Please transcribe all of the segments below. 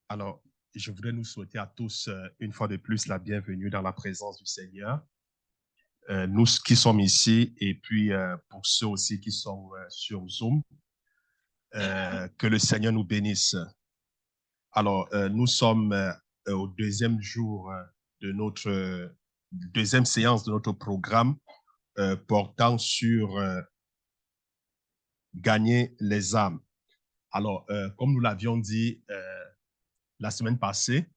Alors, je voudrais nous souhaiter à tous, une fois de plus, la bienvenue dans la présence du Seigneur. Nous qui sommes ici et puis pour ceux aussi qui sont sur Zoom, que le Seigneur nous bénisse. Alors, nous sommes au deuxième jour de notre deuxième séance de notre programme portant sur gagner les âmes. Alors, comme nous l'avions dit la semaine passée,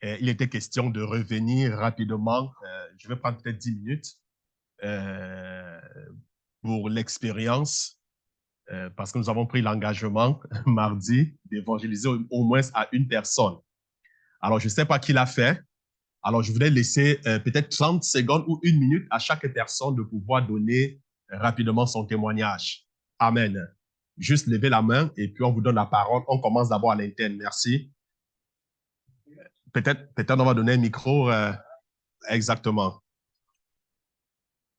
il était question de revenir rapidement. Je vais prendre peut-être 10 minutes pour l'expérience, parce que nous avons pris l'engagement mardi d'évangéliser au moins à une personne. Alors, je ne sais pas qui l'a fait. Alors, je voudrais laisser peut-être 30 secondes ou une minute à chaque personne de pouvoir donner rapidement son témoignage. Amen. Juste lever la main et puis on vous donne la parole. On commence d'abord à l'interne. Merci. Peut-être on va donner un micro. Exactement.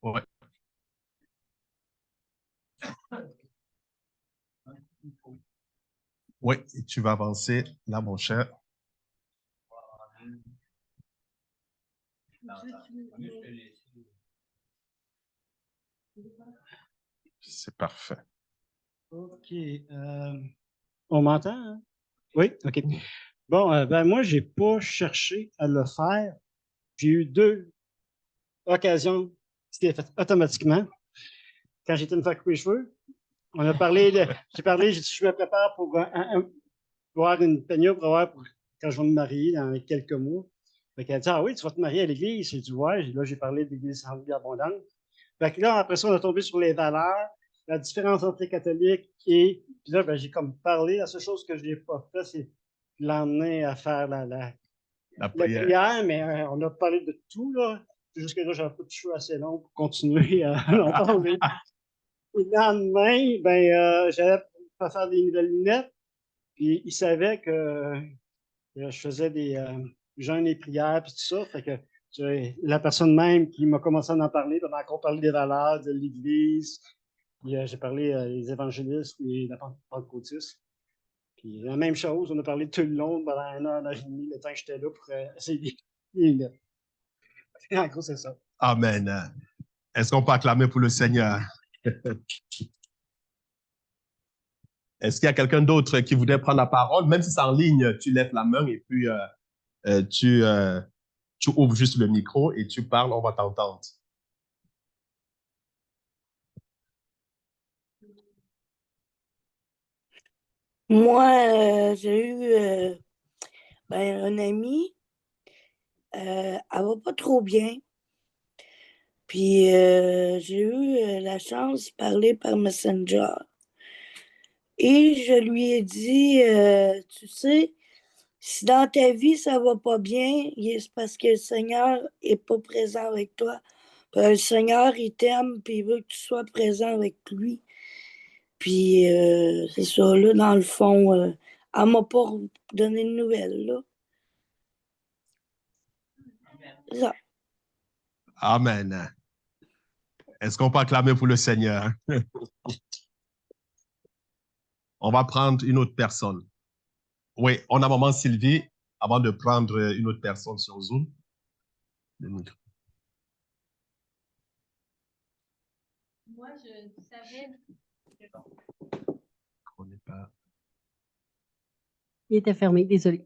Ouais. Oui, tu vas avancer là, mon cher. C'est parfait. OK. On m'entend? Hein? Oui? OK. Bon, moi, je n'ai pas cherché à le faire. J'ai eu 2 occasions qui s'étaient faites automatiquement. Quand j'étais une fois coupé les cheveux, on a parlé, j'ai dit, je me prépare pour avoir une pénière pour quand je vais me marier dans quelques mois. Fait qu'elle a dit, ah oui, tu vas te marier à l'église? J'ai dit, ouais. Là, j'ai parlé de l'église Sainte-Vie abondante. Fait que là, après ça, on a tombé sur les valeurs, la différence entre les catholiques et. Puis là, j'ai comme parlé. La seule chose que je n'ai pas fait, c'est l'emmener à faire la prière, mais on a parlé de tout, là. Jusque là, j'avais pas de cheveux assez long pour continuer à en parler. Le lendemain, j'allais faire des nouvelles lunettes. Puis il savait que je faisais des jeûnes et prières, puis tout ça. Fait que la personne même qui m'a commencé à en parler, on a encore parlé des valeurs de l'Église. Puis j'ai parlé des évangélistes et des pentecôtistes. Puis la même chose, on a parlé tout le long pendant 1 heure et demie, le temps que j'étais là pour essayer de. En gros, c'est ça. Amen. Est-ce qu'on peut acclamer pour le Seigneur? Est-ce qu'il y a quelqu'un d'autre qui voudrait prendre la parole? Même si c'est en ligne, tu lèves la main et puis tu ouvres juste le micro et tu parles, on va t'entendre. Moi, j'ai eu un ami, elle va pas trop bien. Puis j'ai eu la chance de parler par Messenger. Et je lui ai dit, tu sais, si dans ta vie ça va pas bien, c'est parce que le Seigneur est pas présent avec toi. Puis, le Seigneur, il t'aime, puis il veut que tu sois présent avec lui. Puis c'est ça, là, dans le fond, elle m'a pas donné de nouvelles, là. C'est ça. Amen. Est-ce qu'on peut acclamer pour le Seigneur? On va prendre une autre personne. Oui, on a maman Sylvie avant de prendre une autre personne sur Zoom. Moi, je savais. On n'est pas. Il était fermé, désolé.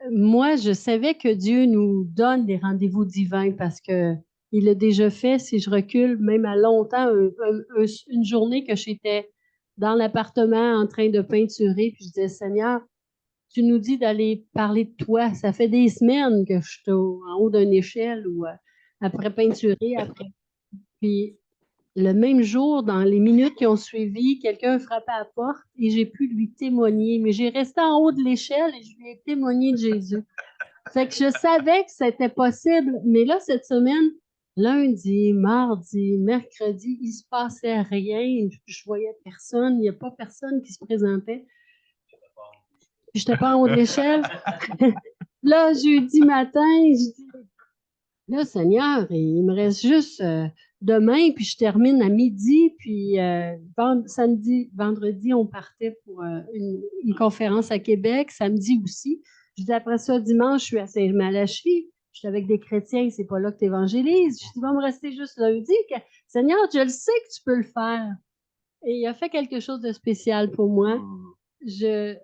Moi, je savais que Dieu nous donne des rendez-vous divins parce que il l'a déjà fait. Si je recule, même à longtemps, une journée que j'étais dans l'appartement en train de peinturer, puis je disais, Seigneur, tu nous dis d'aller parler de toi. Ça fait des semaines que je suis en haut d'une échelle ou après peinturer, après. Puis le même jour, dans les minutes qui ont suivi, quelqu'un frappait à la porte et j'ai pu lui témoigner. Mais j'ai resté en haut de l'échelle et je lui ai témoigné de Jésus. Fait que je savais que c'était possible. Mais là, cette semaine, lundi, mardi, mercredi, il se passait rien. Je voyais personne. Il n'y a pas personne qui se présentait. Je n'étais pas en haut de l'échelle. Là, jeudi matin, je dis, là, Seigneur, il me reste juste demain, puis je termine à midi, puis vendredi, on partait pour une conférence à Québec, samedi aussi. Je dis après ça, dimanche, je suis à Saint-Malachie, je suis avec des chrétiens, c'est pas là que tu évangélises. Je dis, il va me rester juste lundi. Seigneur, je le sais que tu peux le faire. Et il a fait quelque chose de spécial pour moi. J'ai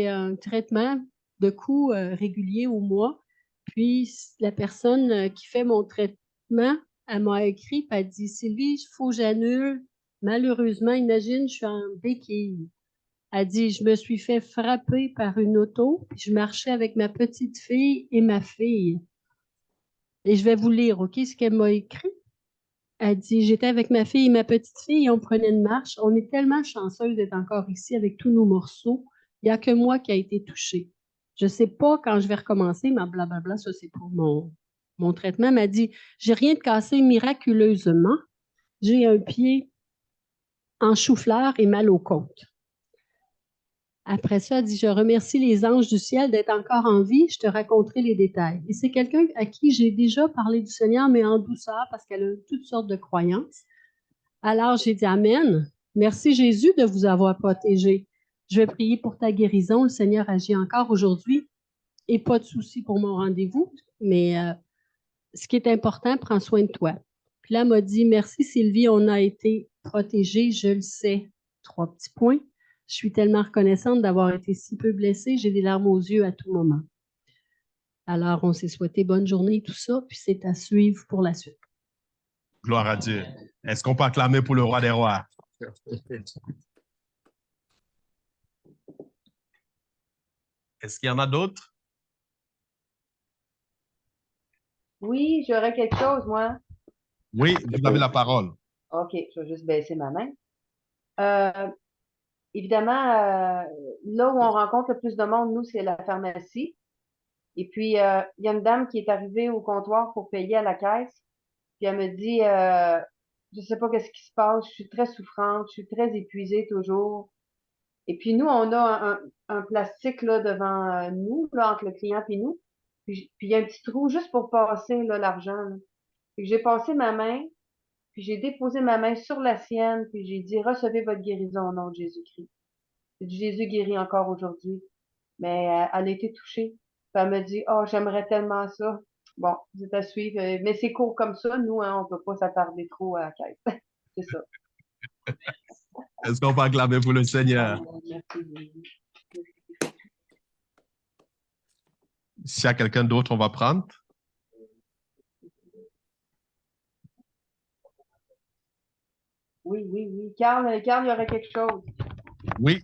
un traitement de coût régulier au mois. Puis la personne qui fait mon traitement, elle m'a écrit et elle dit Sylvie, il faut que j'annule. Malheureusement, imagine, je suis en béquille. Elle dit Je me suis fait frapper par une auto, puis je marchais avec ma petite fille et ma fille. Et je vais vous lire, OK, ce qu'elle m'a écrit. Elle dit, j'étais avec ma fille et ma petite fille et on prenait une marche. On est tellement chanceuse d'être encore ici avec tous nos morceaux. Il n'y a que moi qui a été touchée. Je ne sais pas quand je vais recommencer, mais blablabla, ça c'est pour mon traitement. Elle m'a dit, j'ai rien de cassé miraculeusement. J'ai un pied en chou-fleur et mal au côte. Après ça, elle dit, je remercie les anges du ciel d'être encore en vie. Je te raconterai les détails. Et c'est quelqu'un à qui j'ai déjà parlé du Seigneur, mais en douceur, parce qu'elle a toutes sortes de croyances. Alors, j'ai dit Amen. Merci Jésus de vous avoir protégé. Je vais prier pour ta guérison. Le Seigneur agit encore aujourd'hui. Et pas de souci pour mon rendez-vous. Mais ce qui est important, prends soin de toi. Puis là, elle m'a dit Merci Sylvie, on a été protégés, je le sais. 3 petits points. Je suis tellement reconnaissante d'avoir été si peu blessée. J'ai des larmes aux yeux à tout moment. Alors, on s'est souhaité bonne journée, tout ça, puis c'est à suivre pour la suite. Gloire à Dieu. Est-ce qu'on peut acclamer pour le roi des rois? Est-ce qu'il y en a d'autres? Oui, j'aurais quelque chose, moi. Oui, vous avez la parole. OK, je vais juste baisser ma main. Évidemment, là où on rencontre le plus de monde, nous, c'est la pharmacie. Et puis, il y a une dame qui est arrivée au comptoir pour payer à la caisse. Puis elle me dit, je sais pas qu'est-ce qui se passe, je suis très souffrante, je suis très épuisée toujours. Et puis nous, on a un plastique là devant nous, là, entre le client et nous. Puis il y a un petit trou juste pour passer là, l'argent. Là. Puis j'ai passé ma main, puis j'ai déposé ma main sur la sienne, puis j'ai dit, recevez votre guérison au nom de Jésus-Christ. Jésus guérit encore aujourd'hui. Mais elle a été touchée. Puis elle me dit, oh, j'aimerais tellement ça. Bon, c'est à suivre. Mais c'est court comme ça. Nous, hein, on peut pas s'attarder trop à la caisse. C'est ça. Est-ce qu'on peut acclamer pour le Seigneur? Merci. S'il y a quelqu'un d'autre, on va prendre. Oui, oui, oui. Carl, il y aurait quelque chose. Oui.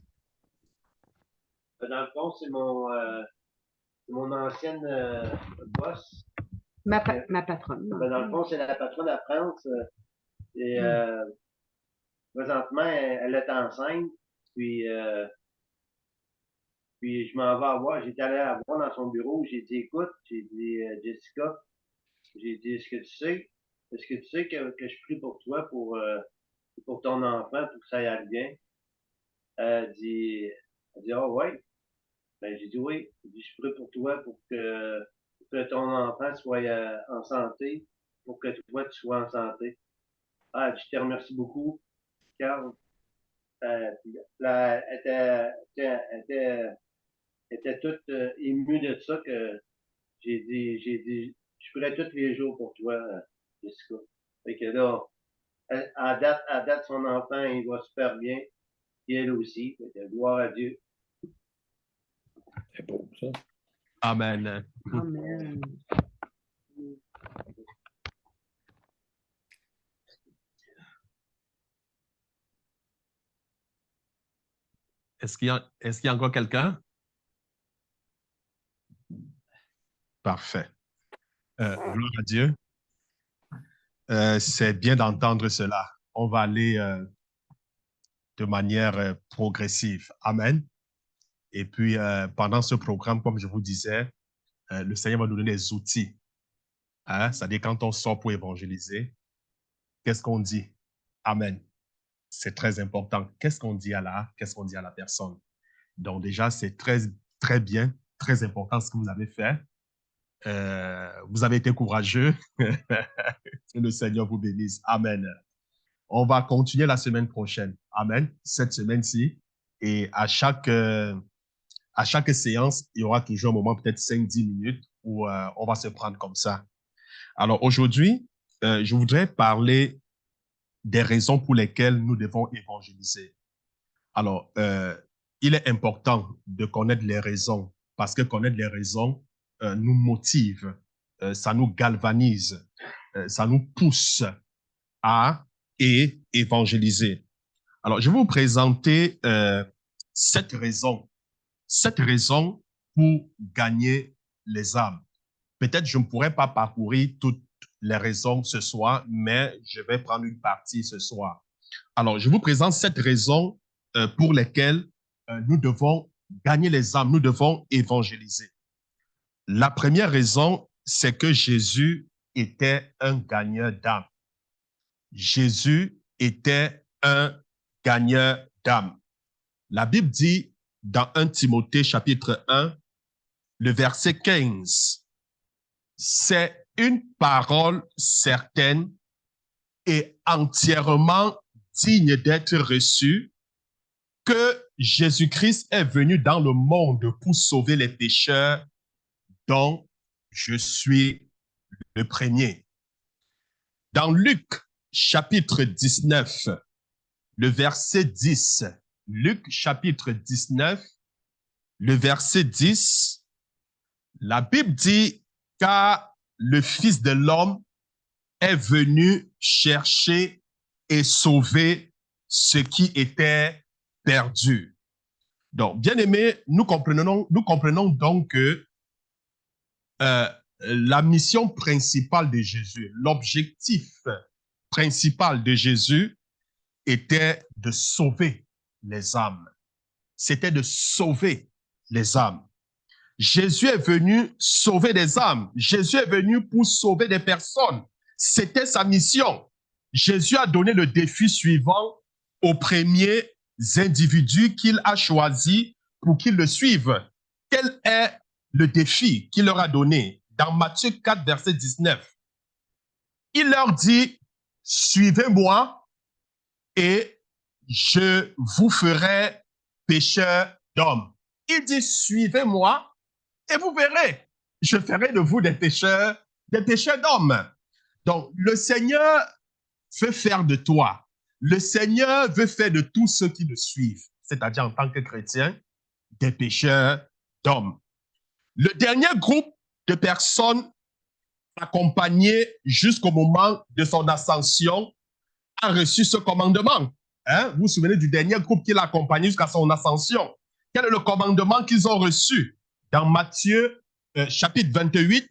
Dans le fond, c'est mon ancienne boss. Ma patronne. Dans le fond, c'est la patronne de la France. Et présentement, elle est enceinte. Puis je m'en vais voir. J'étais allé la voir dans son bureau. J'ai dit, écoute, j'ai dit, Jessica, j'ai dit, est-ce que tu sais que je prie pour toi, pour ton enfant, pour que ça aille bien? Elle dit, oh ouais. Ben, j'ai dit oui. J'ai dit, je prie pour toi pour que ton enfant soit en santé, pour que toi, tu sois en santé. Ah, je te remercie beaucoup, Carl. Elle était toute émue de ça que j'ai dit, je prie tous les jours pour toi, Jessica. Fait que là, à date, son enfant, il va super bien. Et elle aussi. Fait que gloire à Dieu. C'est beau, ça. Amen. Amen. Est-ce qu'il y a encore quelqu'un? Parfait. Gloire à Dieu. C'est bien d'entendre cela. On va aller de manière progressive. Amen. Et puis, pendant ce programme, comme je vous disais, le Seigneur va nous donner des outils. Hein? C'est-à-dire, quand on sort pour évangéliser, qu'est-ce qu'on dit? Amen. C'est très important. Qu'est-ce qu'on dit à la personne? Donc, déjà, c'est très, très bien, très important ce que vous avez fait. Vous avez été courageux. Que le Seigneur vous bénisse. Amen. On va continuer la semaine prochaine. Amen. Cette semaine-ci. Et à chaque séance, il y aura toujours un moment, peut-être 5-10 minutes, où on va se prendre comme ça. Alors aujourd'hui, je voudrais parler des raisons pour lesquelles nous devons évangéliser. Alors, il est important de connaître les raisons, parce que connaître les raisons nous motive, ça nous galvanise, ça nous pousse à évangéliser. Alors, je vais vous présenter 7 raisons pour gagner les âmes. Peut-être je ne pourrais pas parcourir toutes les raisons ce soir, mais je vais prendre une partie ce soir. Alors, je vous présente 7 raisons pour lesquelles nous devons gagner les âmes, nous devons évangéliser. La première raison, c'est que Jésus était un gagneur d'âmes. Jésus était un gagneur d'âmes. La Bible dit dans 1 Timothée chapitre 1, le verset 15, c'est une parole certaine et entièrement digne d'être reçue que Jésus-Christ est venu dans le monde pour sauver les pécheurs, dont je suis le premier. Dans Luc chapitre 19, le verset 10, Luc chapitre 19, le verset 10, la Bible dit, car le Fils de l'homme est venu chercher et sauver ce qui était perdu. Donc, bien aimé, nous comprenons donc que la mission principale de Jésus, l'objectif principal de Jésus était de sauver les âmes. C'était de sauver les âmes. Jésus est venu sauver des âmes. Jésus est venu pour sauver des personnes. C'était sa mission. Jésus a donné le défi suivant aux premiers individus qu'il a choisis pour qu'ils le suivent. Quel est le défi qu'il leur a donné? Dans Matthieu 4, verset 19, il leur dit, suivez-moi et je vous ferai pécheurs d'hommes. Il dit, suivez-moi et vous verrez, je ferai de vous des pécheurs d'hommes. Donc, le Seigneur veut faire de toi, le Seigneur veut faire de tous ceux qui le suivent, c'est-à-dire en tant que chrétiens, des pécheurs d'hommes. Le dernier groupe de personnes accompagnées jusqu'au moment de son ascension a reçu ce commandement. Vous vous souvenez du dernier groupe qui l'a accompagné jusqu'à son ascension? Quel est le commandement qu'ils ont reçu? Dans Matthieu chapitre 28,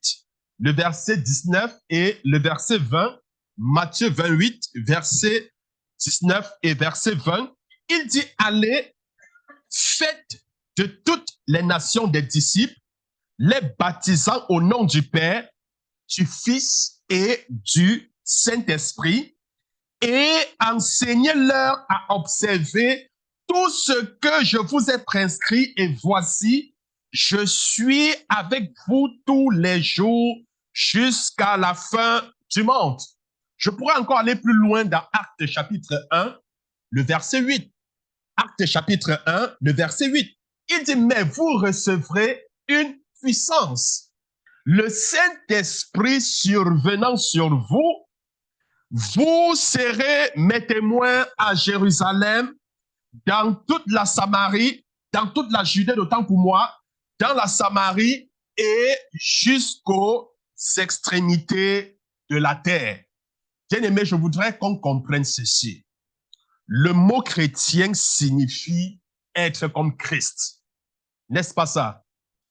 le verset 19 et le verset 20, Matthieu 28, verset 19 et verset 20, il dit, allez, faites de toutes les nations des disciples, les baptisant au nom du Père, du Fils et du Saint-Esprit, et enseignez-leur à observer tout ce que je vous ai prescrit, et voici, je suis avec vous tous les jours jusqu'à la fin du monde. Je pourrais encore aller plus loin dans Actes chapitre 1, le verset 8. Actes chapitre 1, le verset 8. Il dit, mais vous recevrez une puissance. Le Saint-Esprit survenant sur vous, vous serez mes témoins à Jérusalem, dans toute la Samarie, dans toute la Judée, d'autant pour moi, dans la Samarie et jusqu'aux extrémités de la terre. Bien-aimé, je voudrais qu'on comprenne ceci. Le mot chrétien signifie être comme Christ. N'est-ce pas ça?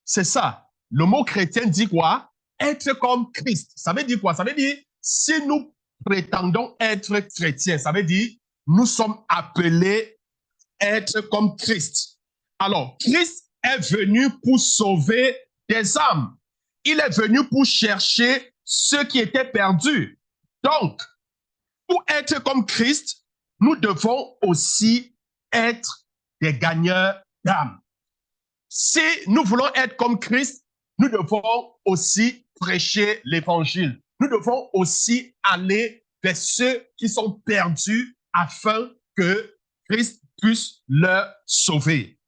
C'est ça. Le mot chrétien dit quoi? Être comme Christ. Ça veut dire quoi? Ça veut dire, si nous prétendons être chrétiens, ça veut dire, nous sommes appelés à être comme Christ. Alors, Christ est venu pour sauver des âmes. Il est venu pour chercher ceux qui étaient perdus. Donc, pour être comme Christ, nous devons aussi être des gagneurs d'âmes. Si nous voulons être comme Christ, nous devons aussi prêcher l'évangile. Nous devons aussi aller vers ceux qui sont perdus afin que Christ puisse leur sauver.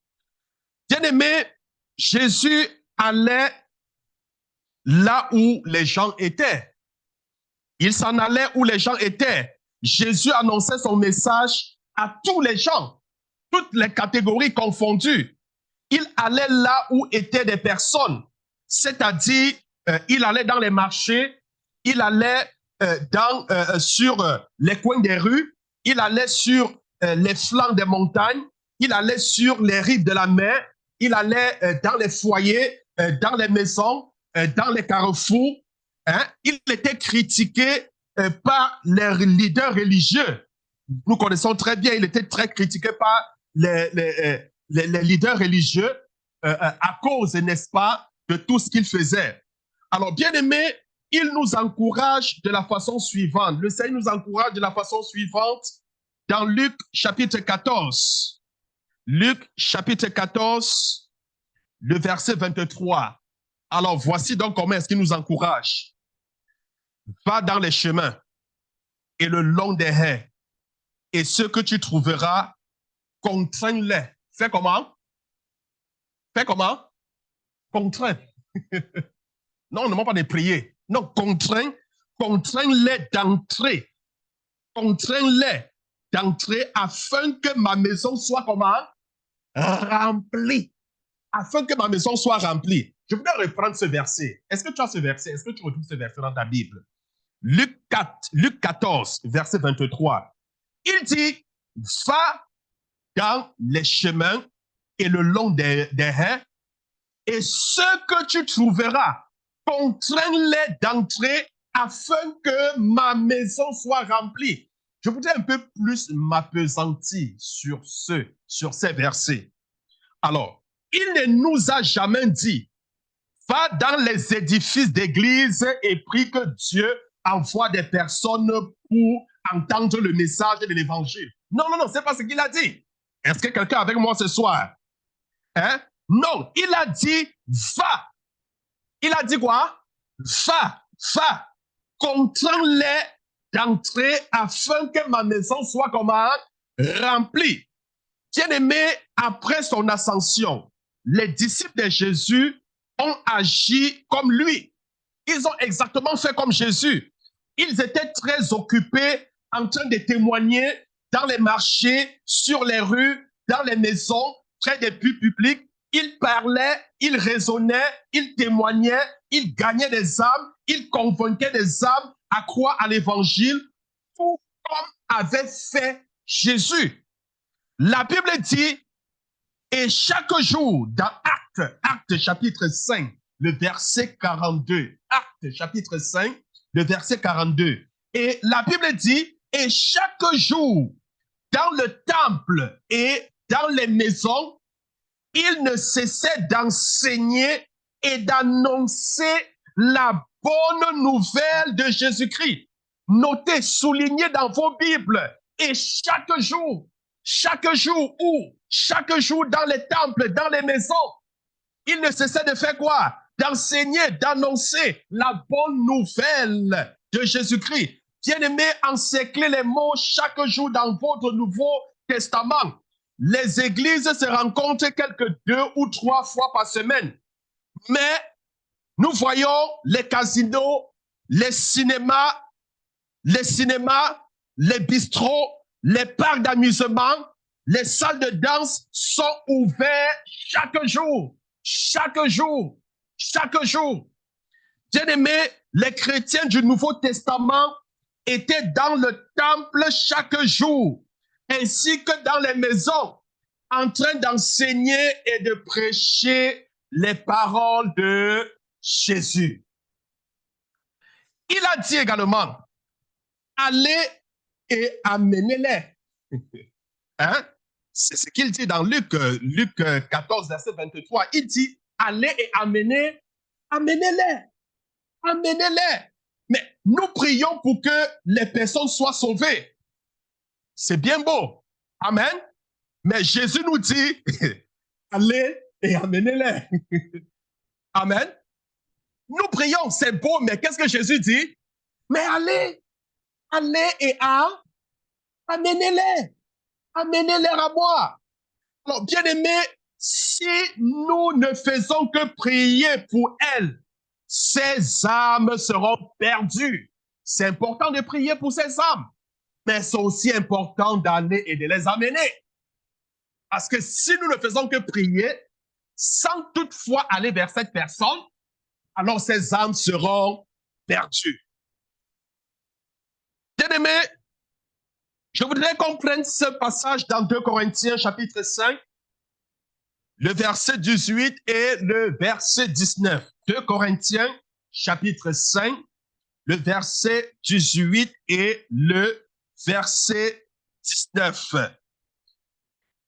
Bien-aimés, Jésus allait là où les gens étaient. Il s'en allait où les gens étaient. Jésus annonçait son message à tous les gens, toutes les catégories confondues. Il allait là où étaient des personnes, c'est-à-dire il allait dans les marchés, il allait sur les coins des rues, il allait sur les flancs des montagnes, il allait sur les rives de la mer, il allait dans les foyers, dans les maisons, dans les carrefours. Hein? Il était critiqué par les leaders religieux. Nous connaissons très bien, il était très critiqué par les leaders religieux à cause, n'est-ce pas, de tout ce qu'il faisait. Alors, bien aimé, il nous encourage de la façon suivante. Le Seigneur nous encourage de la façon suivante dans Luc chapitre 14. Luc chapitre 14, le verset 23. Alors, voici donc comment est-ce qu'il nous encourage. Va dans les chemins et le long des haies, et ce que tu trouveras, contrains-les. Fais comment? Fais comment? Contrains. Non, on ne demande pas de prier. Non, contrains-les d'entrer. Contrains-les d'entrer afin que ma maison soit comment? Remplie. Afin que ma maison soit remplie. Je voudrais reprendre ce verset. Est-ce que tu as ce verset? Est-ce que tu retrouves ce verset dans ta Bible? Luc 14, verset 23. Il dit, va dans les chemins et le long des haies, et ce que tu trouveras, contrains-les d'entrer afin que ma maison soit remplie. Je voudrais un peu plus m'appesantir sur ces versets. Alors, il ne nous a jamais dit, va dans les édifices d'église et prie que Dieu envoie des personnes pour entendre le message de l'évangile. Non, non, non, c'est pas ce qu'il a dit. Est-ce que quelqu'un est avec moi ce soir? Hein? Non, il a dit, va. Il a dit quoi? Va, va. Contrains-les d'entrer afin que ma maison soit comment? Remplie. Bien-aimé, après son ascension, les disciples de Jésus ont agi comme lui. Ils ont exactement fait comme Jésus. Ils étaient très occupés en train de témoigner dans les marchés, sur les rues, dans les maisons, près des puits publics. Ils parlaient, ils raisonnaient, ils témoignaient, ils gagnaient des âmes, ils convainquaient des âmes à croire à l'évangile, tout comme avait fait Jésus. La Bible dit, et chaque jour, dans Actes chapitre 5, le verset 42, Actes chapitre 5, le verset 42, et la Bible dit, et chaque jour, dans le temple et dans les maisons, il ne cessait d'enseigner et d'annoncer la bonne nouvelle de Jésus-Christ. Notez, soulignez dans vos Bibles, et chaque jour où, chaque jour dans les temples, dans les maisons, il ne cessait de faire quoi? D'enseigner, d'annoncer la bonne nouvelle de Jésus-Christ. Bien-aimés, encerclez les mots chaque jour dans votre Nouveau Testament. Les églises se rencontrent quelques 2 ou 3 fois par semaine. Mais nous voyons les casinos, les cinémas, les bistrots, les parcs d'amusement, les salles de danse sont ouvertes chaque jour. Chaque jour. Chaque jour. Bien-aimés, les chrétiens du Nouveau Testament étaient dans le temple chaque jour, ainsi que dans les maisons, en train d'enseigner et de prêcher les paroles de Jésus. Il a dit également, allez et amenez-les. Hein? C'est ce qu'il dit dans Luc 14, verset 23. Il dit, allez et amenez-les. Amenez-les. Mais nous prions pour que les personnes soient sauvées. C'est bien beau. Amen. Mais Jésus nous dit, allez et amenez-les. Amen. Nous prions, c'est beau, mais qu'est-ce que Jésus dit? Mais allez et amenez-les à moi. Alors, bien aimé, si nous ne faisons que prier pour elles, ces âmes seront perdues. C'est important de prier pour ces âmes, mais c'est aussi important d'aller et de les amener. Parce que si nous ne faisons que prier, sans toutefois aller vers cette personne, alors ces âmes seront perdues. Bien-aimé, je voudrais qu'on prenne ce passage dans 2 Corinthiens chapitre 5, le verset 18 et le verset 19. 2 Corinthiens chapitre 5, le verset 18 et le verset 19.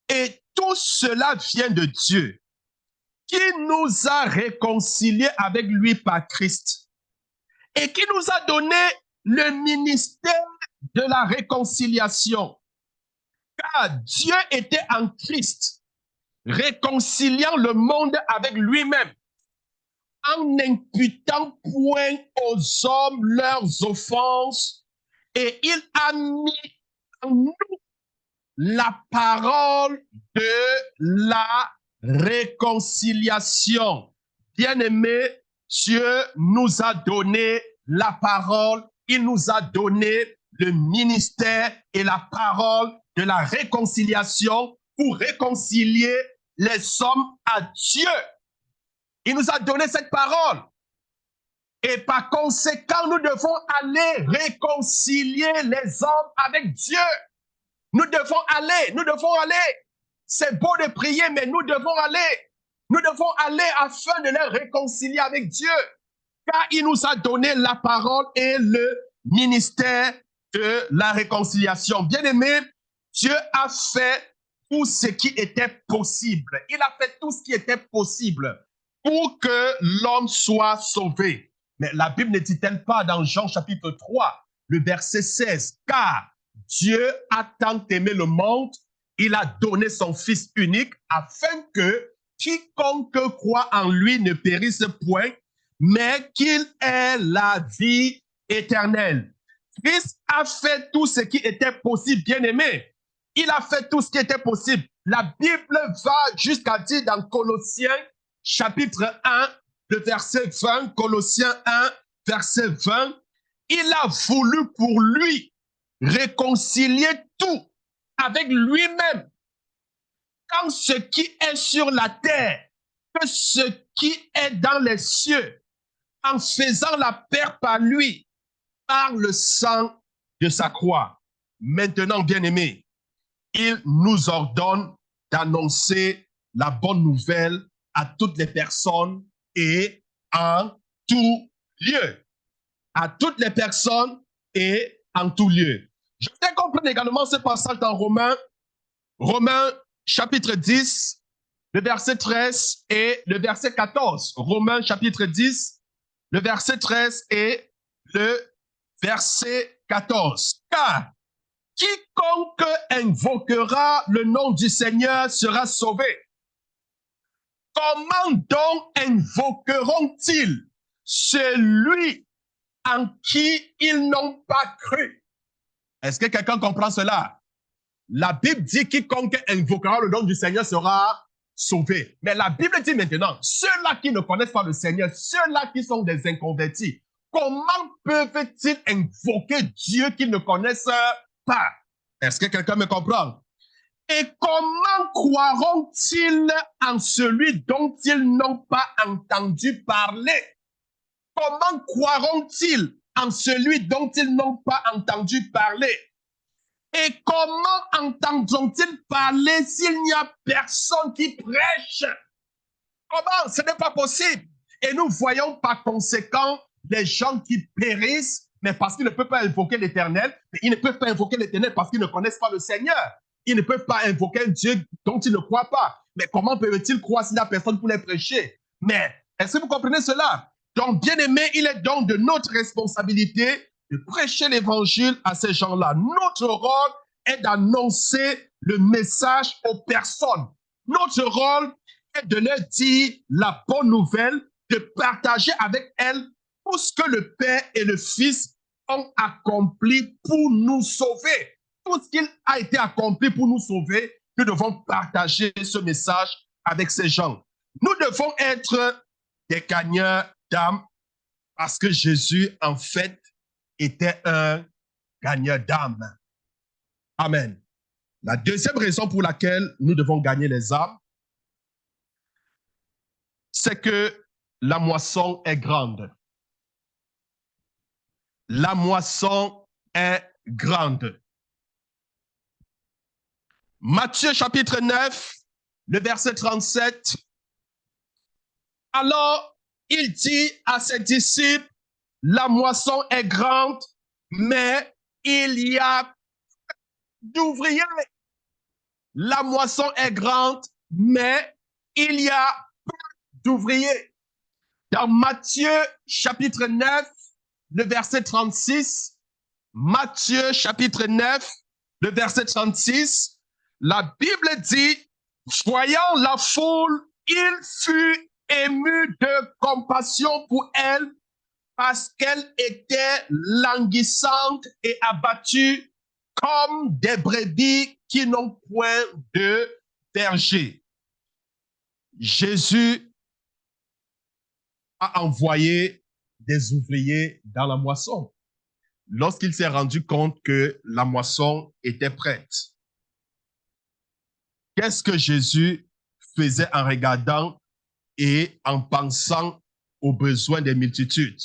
Et tout cela vient de Dieu, qui nous a réconciliés avec lui par Christ et qui nous a donné le ministère de la réconciliation. Car Dieu était en Christ, réconciliant le monde avec lui-même, en n'imputant point aux hommes leurs offenses, et il a mis en nous la parole de la réconciliation. Bien-aimé, Dieu nous a donné la parole, il nous a donné le ministère et la parole de la réconciliation pour réconcilier les hommes à Dieu. Il nous a donné cette parole. Et par conséquent, nous devons aller réconcilier les hommes avec Dieu. Nous devons aller. C'est beau de prier, mais nous devons aller. Nous devons aller afin de les réconcilier avec Dieu. Car il nous a donné la parole et le ministère de la réconciliation. Bien-aimé, Dieu a fait tout ce qui était possible. Il a fait tout ce qui était possible pour que l'homme soit sauvé. Mais la Bible ne dit-elle pas dans Jean chapitre 3, le verset 16, car Dieu a tant aimé le monde, il a donné son Fils unique afin que quiconque croit en lui ne périsse point, mais qu'il ait la vie éternelle. Christ a fait tout ce qui était possible, bien-aimé. Il a fait tout ce qui était possible. La Bible va jusqu'à dire dans Colossiens chapitre 1, le verset 20, Colossiens 1, verset 20, il a voulu pour lui réconcilier tout avec lui-même, tant ce qui est sur la terre que ce qui est dans les cieux, en faisant la paix par lui, par le sang de sa croix. Maintenant, bien-aimés, il nous ordonne d'annoncer la bonne nouvelle à toutes les personnes et en tout lieu. À toutes les personnes et en tout lieu. Je voudrais comprendre également ce passage dans Romains chapitre 10, le verset 13 et le verset 14. Romains chapitre 10, le verset 13 et le verset 14. Car quiconque invoquera le nom du Seigneur sera sauvé. Comment donc invoqueront-ils celui en qui ils n'ont pas cru? Est-ce que quelqu'un comprend cela? La Bible dit quiconque invoquera le nom du Seigneur sera sauvé. Mais la Bible dit maintenant, ceux-là qui ne connaissent pas le Seigneur, ceux-là qui sont des inconvertis, comment peuvent-ils invoquer Dieu qu'ils ne connaissent pas? Est-ce que quelqu'un me comprend? Et comment croiront-ils en celui dont ils n'ont pas entendu parler? Comment croiront-ils en celui dont ils n'ont pas entendu parler? Et comment entendront-ils parler s'il n'y a personne qui prêche? Comment? Ce n'est pas possible. Et nous voyons par conséquent les gens qui périssent, mais parce qu'ils ne peuvent pas invoquer l'Éternel, mais ils ne peuvent pas invoquer l'Éternel parce qu'ils ne connaissent pas le Seigneur. Ils ne peuvent pas invoquer un Dieu dont ils ne croient pas. Mais comment peuvent-ils croire s'il n'y a personne pour les prêcher? Mais est-ce que vous comprenez cela? Donc, bien aimé, il est donc de notre responsabilité de prêcher l'évangile à ces gens-là. Notre rôle est d'annoncer le message aux personnes. Notre rôle est de leur dire la bonne nouvelle de partager avec elle tout ce que le Père et le Fils ont accompli pour nous sauver. Tout ce qu'il a été accompli pour nous sauver, nous devons partager ce message avec ces gens. Nous devons être des gagneurs d'âme parce que Jésus, en fait, était un gagneur d'âme. Amen. La deuxième raison pour laquelle nous devons gagner les âmes, c'est que la moisson est grande. La moisson est grande. Matthieu chapitre 9, le verset 37. Alors, il dit à ses disciples, la moisson est grande, mais il y a d'ouvriers. La moisson est grande, mais il y a peu d'ouvriers. Dans Matthieu chapitre 9, le verset 36, Matthieu chapitre 9, le verset 36, la Bible dit, voyant la foule, il fut ému de compassion pour elle parce qu'elle était languissante et abattue comme des brebis qui n'ont point de berger. Jésus a envoyé des ouvriers dans la moisson lorsqu'il s'est rendu compte que la moisson était prête. Qu'est-ce que Jésus faisait en regardant et en pensant aux besoins des multitudes?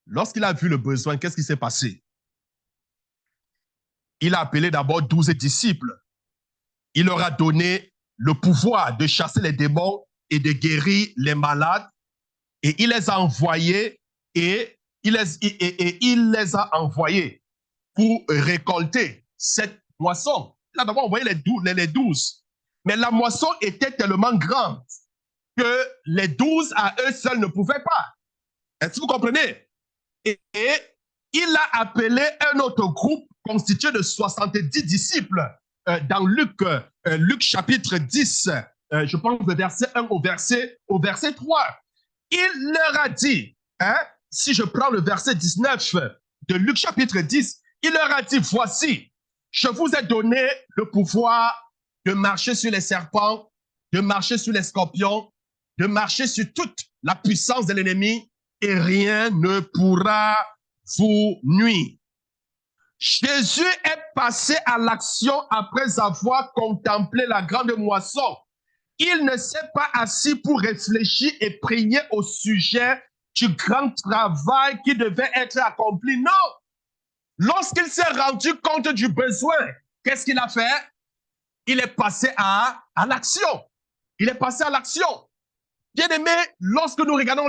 Lorsqu'il a vu le besoin, qu'est-ce qui s'est passé? Il a appelé d'abord 12 disciples. Il leur a donné le pouvoir de chasser les démons et de guérir les malades. Et il les a envoyés il les a envoyés pour récolter cette moisson. Il a d'abord envoyé les 12. Mais la moisson était tellement grande que les 12 à eux seuls ne pouvaient pas. Est-ce que vous comprenez? Et il a appelé un autre groupe constitué de 70 disciples dans Luc chapitre 10, je pense le verset 1 au verset 3. Il leur a dit, si je prends le verset 19 de Luc chapitre 10, il leur a dit, voici, je vous ai donné le pouvoir de marcher sur les serpents, de marcher sur les scorpions, de marcher sur toute la puissance de l'ennemi et rien ne pourra vous nuire. Jésus est passé à l'action après avoir contemplé la grande moisson. Il ne s'est pas assis pour réfléchir et prier au sujet du grand travail qui devait être accompli. Non! Lorsqu'il s'est rendu compte du besoin, qu'est-ce qu'il a fait? Il est passé à l'action. Il est passé à l'action. Bien-aimés, lorsque nous regardons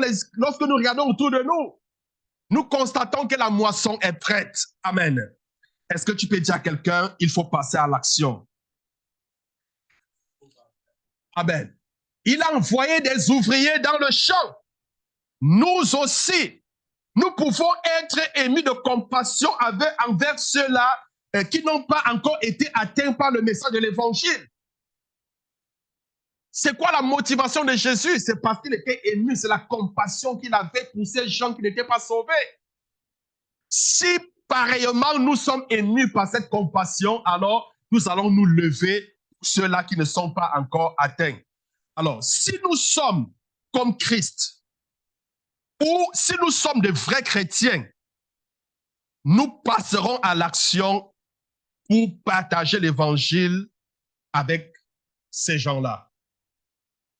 autour de nous, nous constatons que la moisson est prête. Amen. Est-ce que tu peux dire à quelqu'un, il faut passer à l'action? Amen. Il a envoyé des ouvriers dans le champ. Nous aussi, nous pouvons être émus de compassion envers ceux-là qui n'ont pas encore été atteints par le message de l'Évangile. C'est quoi la motivation de Jésus? C'est parce qu'il était ému, c'est la compassion qu'il avait pour ces gens qui n'étaient pas sauvés. Si pareillement nous sommes émus par cette compassion, alors nous allons nous lever pour ceux-là qui ne sont pas encore atteints. Alors, si nous sommes comme Christ, ou si nous sommes de vrais chrétiens, nous passerons à l'action pour partager l'évangile avec ces gens-là.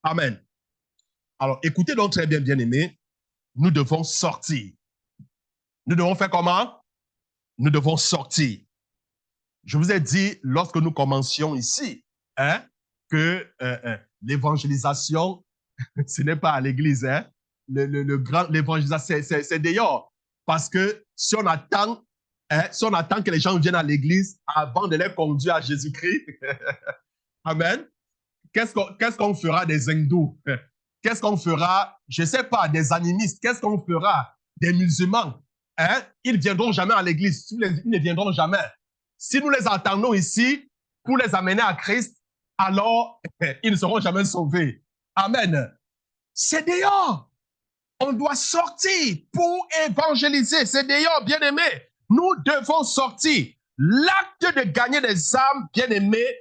Amen. Alors, écoutez donc très bien, bien-aimés, nous devons sortir. Nous devons faire comment? Nous devons sortir. Je vous ai dit, lorsque nous commencions ici, que l'évangélisation, ce n'est pas à l'église. L'évangélisation, c'est dehors. Parce que si on attend que les gens viennent à l'église avant de les conduire à Jésus-Christ, amen, qu'est-ce qu'on fera des hindous? Qu'est-ce qu'on fera, je ne sais pas, des animistes? Qu'est-ce qu'on fera des musulmans? Ils ne viendront jamais à l'église. Ils ne viendront jamais. Si nous les attendons ici pour les amener à Christ, alors ils ne seront jamais sauvés. Amen. C'est dehors. On doit sortir pour évangéliser. C'est d'ailleurs, bien-aimés, nous devons sortir. L'acte de gagner des âmes, bien-aimés,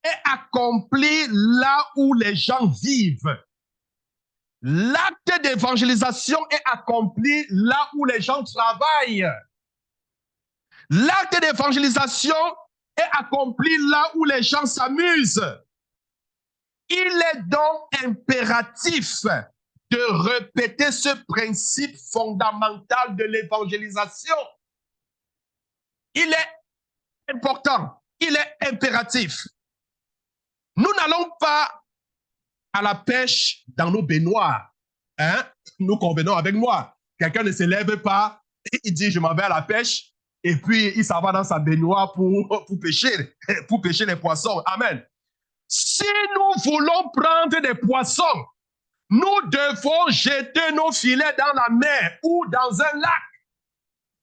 est accompli là où les gens vivent. L'acte d'évangélisation est accompli là où les gens travaillent. L'acte d'évangélisation est accompli là où les gens s'amusent. Il est donc impératif de répéter ce principe fondamental de l'évangélisation. Il est important, il est impératif. Nous n'allons pas à la pêche dans nos baignoires. Hein? Nous convenons avec moi. Quelqu'un ne se lève pas, il dit je m'en vais à la pêche, et puis il s'en va dans sa baignoire pour pêcher les poissons. Amen. Si nous voulons prendre des poissons, nous devons jeter nos filets dans la mer ou dans un lac.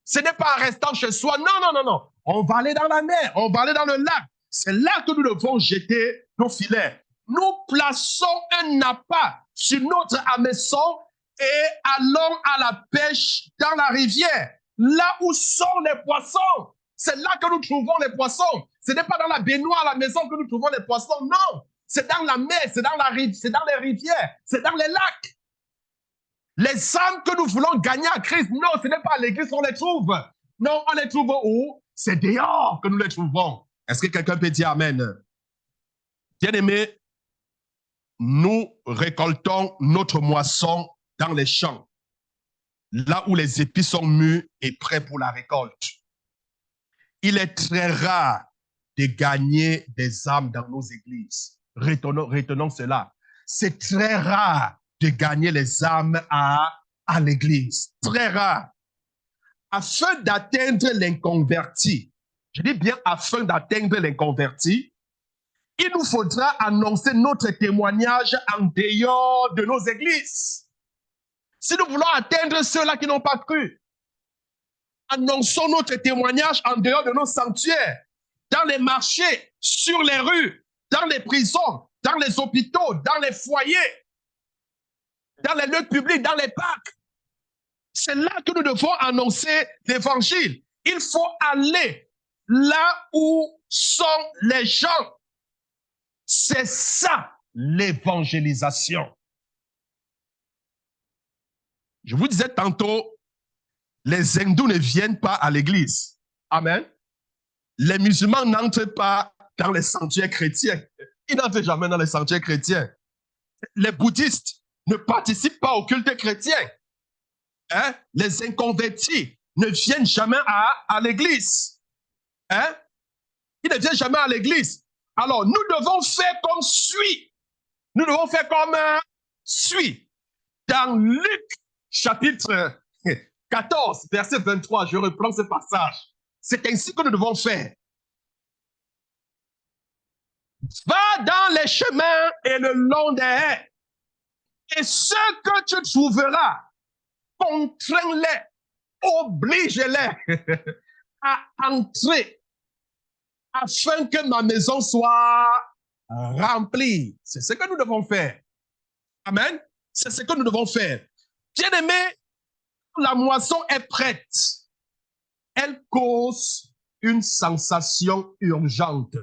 Ce n'est pas en restant chez soi. Non, non, non, non. On va aller dans la mer, on va aller dans le lac. C'est là que nous devons jeter nos filets. Nous plaçons un appât sur notre hameçon et allons à la pêche dans la rivière, là où sont les poissons. C'est là que nous trouvons les poissons. Ce n'est pas dans la baignoire à la maison que nous trouvons les poissons, non. C'est dans la mer, c'est dans la rive, c'est dans les rivières, c'est dans les lacs. Les âmes que nous voulons gagner à Christ, non, ce n'est pas à l'église qu'on les trouve. Non, on les trouve où? C'est dehors que nous les trouvons. Est-ce que quelqu'un peut dire Amen? Bien-aimés, nous récoltons notre moisson dans les champs, là où les épis sont mûrs et prêts pour la récolte. Il est très rare de gagner des âmes dans nos églises. Retenons cela. C'est très rare de gagner les âmes à l'église. Très rare. Afin d'atteindre l'inconverti, je dis bien afin d'atteindre l'inconverti, il nous faudra annoncer notre témoignage en dehors de nos églises. Si nous voulons atteindre ceux-là qui n'ont pas cru, annonçons notre témoignage en dehors de nos sanctuaires, dans les marchés, sur les rues, dans les prisons, dans les hôpitaux, dans les foyers, dans les lieux publics, dans les parcs. C'est là que nous devons annoncer l'évangile. Il faut aller là où sont les gens. C'est ça l'évangélisation. Je vous disais tantôt, les hindous ne viennent pas à l'église. Amen. Les musulmans n'entrent pas dans les sanctuaires chrétiens. Ils n'entrent jamais dans les sanctuaires chrétiens. Les bouddhistes ne participent pas au culte chrétien. Hein? Les inconvertis ne viennent jamais à l'église. Hein? Ils ne viennent jamais à l'église. Alors, nous devons faire comme suit. Nous devons faire comme suit. Dans Luc, chapitre 14, verset 23, je reprends ce passage. C'est ainsi que nous devons faire. Va dans les chemins et le long des haies. Et ce que tu trouveras, contrains-les, oblige-les à entrer afin que ma maison soit remplie. C'est ce que nous devons faire. Amen. C'est ce que nous devons faire. Bien-aimés, la moisson est prête. Elle cause une sensation urgente.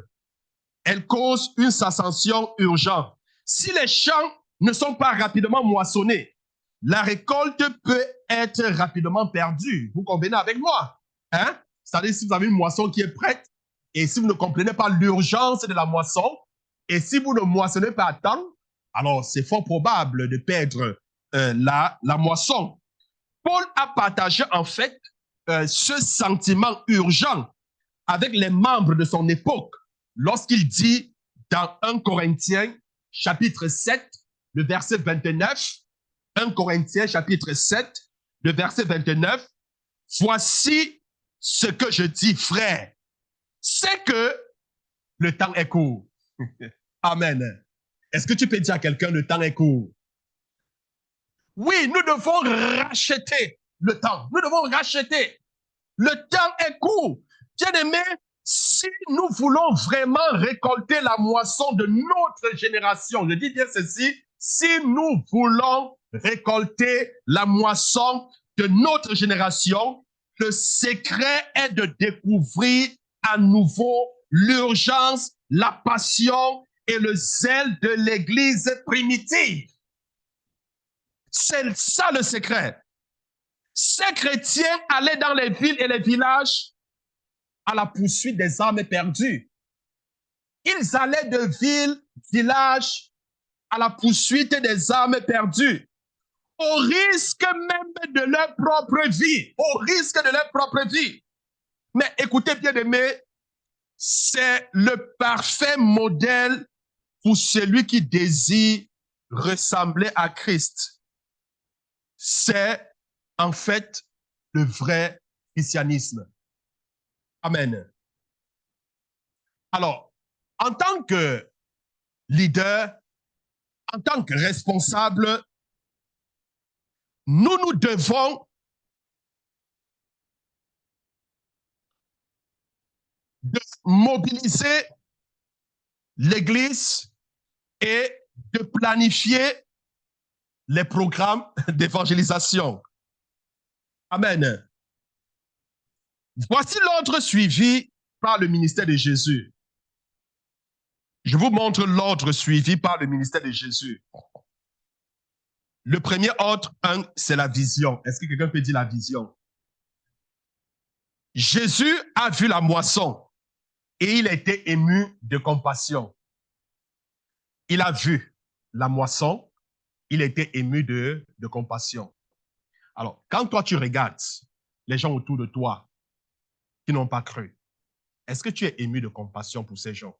Elle cause une sensation urgente. Si les champs ne sont pas rapidement moissonnés, la récolte peut être rapidement perdue. Vous convenez avec moi? Hein? C'est-à-dire, si vous avez une moisson qui est prête, et si vous ne comprenez pas l'urgence de la moisson, et si vous ne moissonnez pas à temps, alors c'est fort probable de perdre la moisson. Paul a partagé en fait ce sentiment urgent avec les membres de son époque lorsqu'il dit dans 1 Corinthiens chapitre 7, le verset 29, 1 Corinthiens chapitre 7, le verset 29, voici ce que je dis, frère, c'est que le temps est court. Amen. Est-ce que tu peux dire à quelqu'un, le temps est court? Oui, nous devons racheter le temps. Nous devons racheter. Le temps est court. Bien-aimés, si nous voulons vraiment récolter la moisson de notre génération, je dis bien ceci, si nous voulons récolter la moisson de notre génération. Le secret est de découvrir à nouveau l'urgence, la passion et le zèle de l'Église primitive. C'est ça le secret. Ces chrétiens allaient dans les villes et les villages à la poursuite des âmes perdues. Ils allaient de ville, village, à la poursuite des âmes perdues, au risque même de leur propre vie, au risque de leur propre vie. Mais écoutez, bien-aimés, c'est le parfait modèle pour celui qui désire ressembler à Christ. C'est en fait le vrai christianisme. Amen. Alors, en tant que leader, en tant que responsable, nous devons de mobiliser l'Église et de planifier les programmes d'évangélisation. Amen. Voici l'ordre suivi par le ministère de Jésus. Je vous montre l'ordre suivi par le ministère de Jésus. Le premier ordre, c'est la vision. Est-ce que quelqu'un peut dire la vision? Jésus a vu la moisson et il a été ému de compassion. Il a vu la moisson, il a été ému de compassion. Alors, quand toi tu regardes les gens autour de toi qui n'ont pas cru, est-ce que tu es ému de compassion pour ces gens?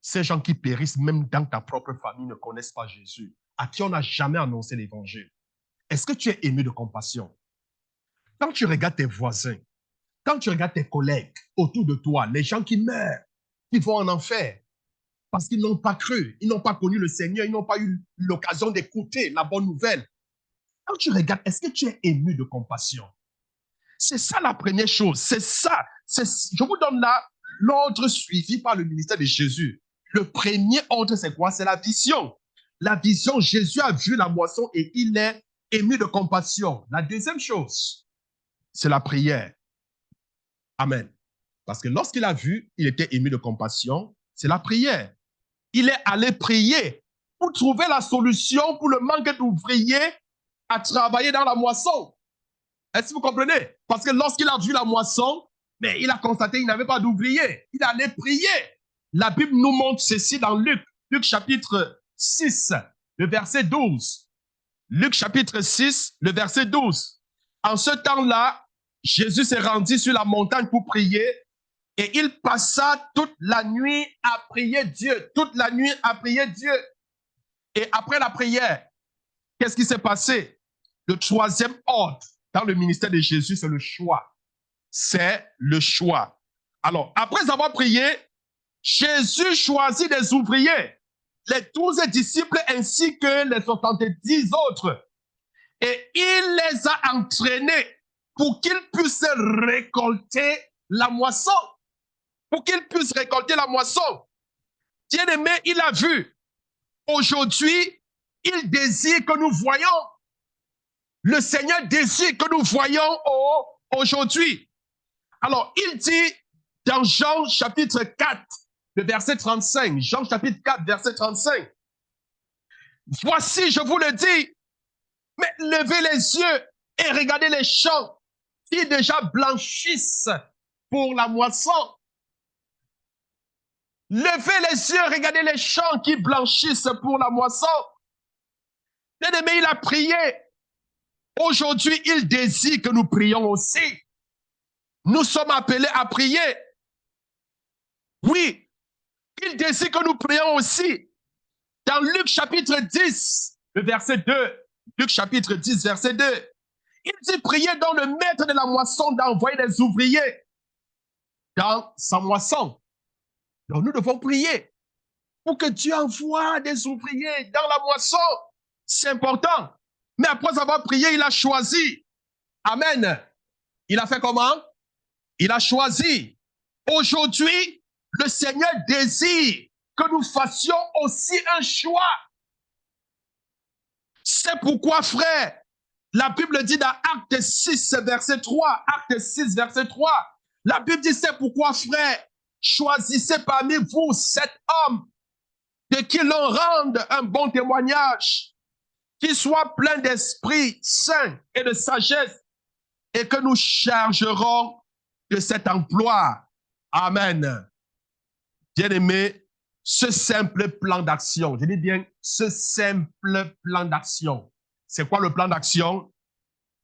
Ces gens qui périssent même dans ta propre famille ne connaissent pas Jésus, à qui on n'a jamais annoncé l'évangile. Est-ce que tu es ému de compassion? Quand tu regardes tes voisins, quand tu regardes tes collègues autour de toi, les gens qui meurent, qui vont en enfer, parce qu'ils n'ont pas cru, ils n'ont pas connu le Seigneur, ils n'ont pas eu l'occasion d'écouter la bonne nouvelle. Quand tu regardes, est-ce que tu es ému de compassion? C'est ça la première chose, c'est ça. Je vous donne là l'ordre suivi par le ministère de Jésus. Le premier ordre, c'est quoi? C'est la vision. La vision, Jésus a vu la moisson et il est ému de compassion. La deuxième chose, c'est la prière. Amen. Parce que lorsqu'il a vu, il était ému de compassion, c'est la prière. Il est allé prier pour trouver la solution pour le manque d'ouvriers à travailler dans la moisson. Est-ce que vous comprenez? Parce que lorsqu'il a vu la moisson, mais il a constaté qu'il n'avait pas d'ouvriers. Il allait prier. La Bible nous montre ceci dans Luc chapitre 6, le verset 12. Luc chapitre 6, le verset 12. En ce temps-là, Jésus s'est rendu sur la montagne pour prier et il passa toute la nuit à prier Dieu. Toute la nuit à prier Dieu. Et après la prière, qu'est-ce qui s'est passé? Le troisième ordre dans le ministère de Jésus, c'est le choix. C'est le choix. Alors, après avoir prié, Jésus choisit des ouvriers, les 12 disciples ainsi que les 70 autres. Et il les a entraînés pour qu'ils puissent récolter la moisson. Pour qu'ils puissent récolter la moisson. Bien-aimé, il a vu. Aujourd'hui, il désire que nous voyions. Le Seigneur désire que nous voyions aujourd'hui. Alors, il dit dans Jean chapitre 4, le verset 35, Jean chapitre 4, verset 35, « Voici, je vous le dis, mais levez les yeux et regardez les champs qui déjà blanchissent pour la moisson. » Levez les yeux, regardez les champs qui blanchissent pour la moisson. Bien-aimé, il a prié. Aujourd'hui, il désire que nous prions aussi. Nous sommes appelés à prier. Oui, il désire que nous prions aussi. Dans Luc chapitre 10, le verset 2, Luc chapitre 10, verset 2, il dit prier dans le maître de la moisson d'envoyer des ouvriers dans sa moisson. Donc nous devons prier pour que Dieu envoie des ouvriers dans la moisson. C'est important. Mais après avoir prié, il a choisi. Amen. Il a fait comment? Il a choisi. Aujourd'hui, le Seigneur désire que nous fassions aussi un choix. C'est C'est pourquoi, frère, la Bible dit dans Acte 6, verset 3, Acte 6, verset 3, la Bible dit, c'est pourquoi, frère, choisissez parmi vous 7 hommes de qui l'on rende un bon témoignage, qui soit plein d'esprit saint et de sagesse, et que nous chargerons de cet emploi. Amen. Bien-aimé, ce simple plan d'action, je dis bien ce simple plan d'action. C'est quoi le plan d'action?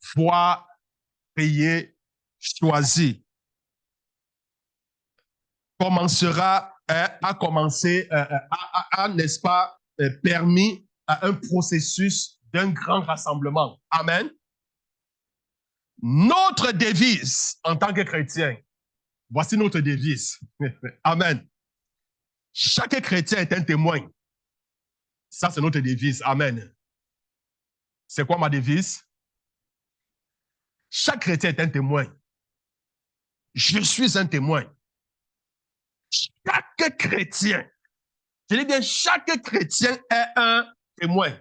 Foi, prier, choisir. Commencera à commencer, n'est-ce pas, permis à un processus d'un grand rassemblement. Amen. Notre devise en tant que chrétien, voici notre devise. Amen. Chaque chrétien est un témoin. Ça, c'est notre devise. Amen. C'est quoi ma devise? Chaque chrétien est un témoin. Je suis un témoin. Chaque chrétien, je dis bien, chaque chrétien est un témoin.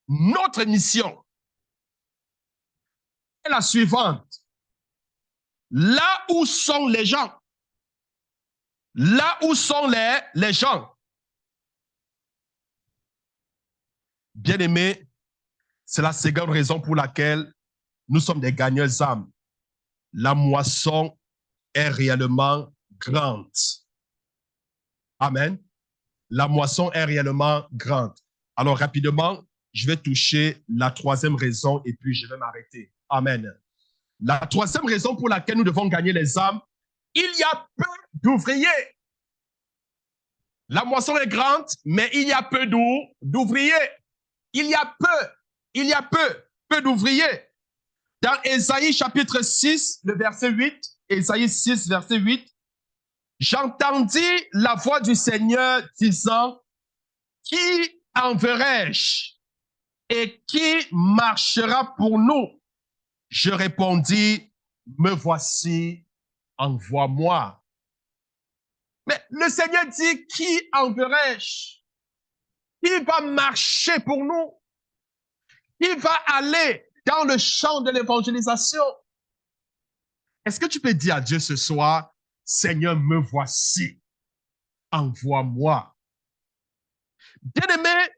Notre mission est la suivante. Là où sont les gens, là où sont les gens, bien-aimés, c'est la seconde raison pour laquelle nous sommes des gagneurs âmes. La moisson est réellement grande. Amen. La moisson est réellement grande. Alors, rapidement, je vais toucher la troisième raison et puis je vais m'arrêter. Amen. La troisième raison pour laquelle nous devons gagner les âmes, il y a peu d'ouvriers. La moisson est grande, mais il y a peu d'ouvriers. Il y a peu d'ouvriers. Dans Ésaïe chapitre 6, le verset 8, Ésaïe 6, verset 8, j'entendis la voix du Seigneur disant, qui enverrai-je et qui marchera pour nous? Je répondis, me voici, envoie-moi. Mais le Seigneur dit, qui enverrai-je? Qui va marcher pour nous? Qui va aller dans le champ de l'évangélisation? Est-ce que tu peux dire à Dieu ce soir, Seigneur, me voici, envoie-moi? Bien-aimés,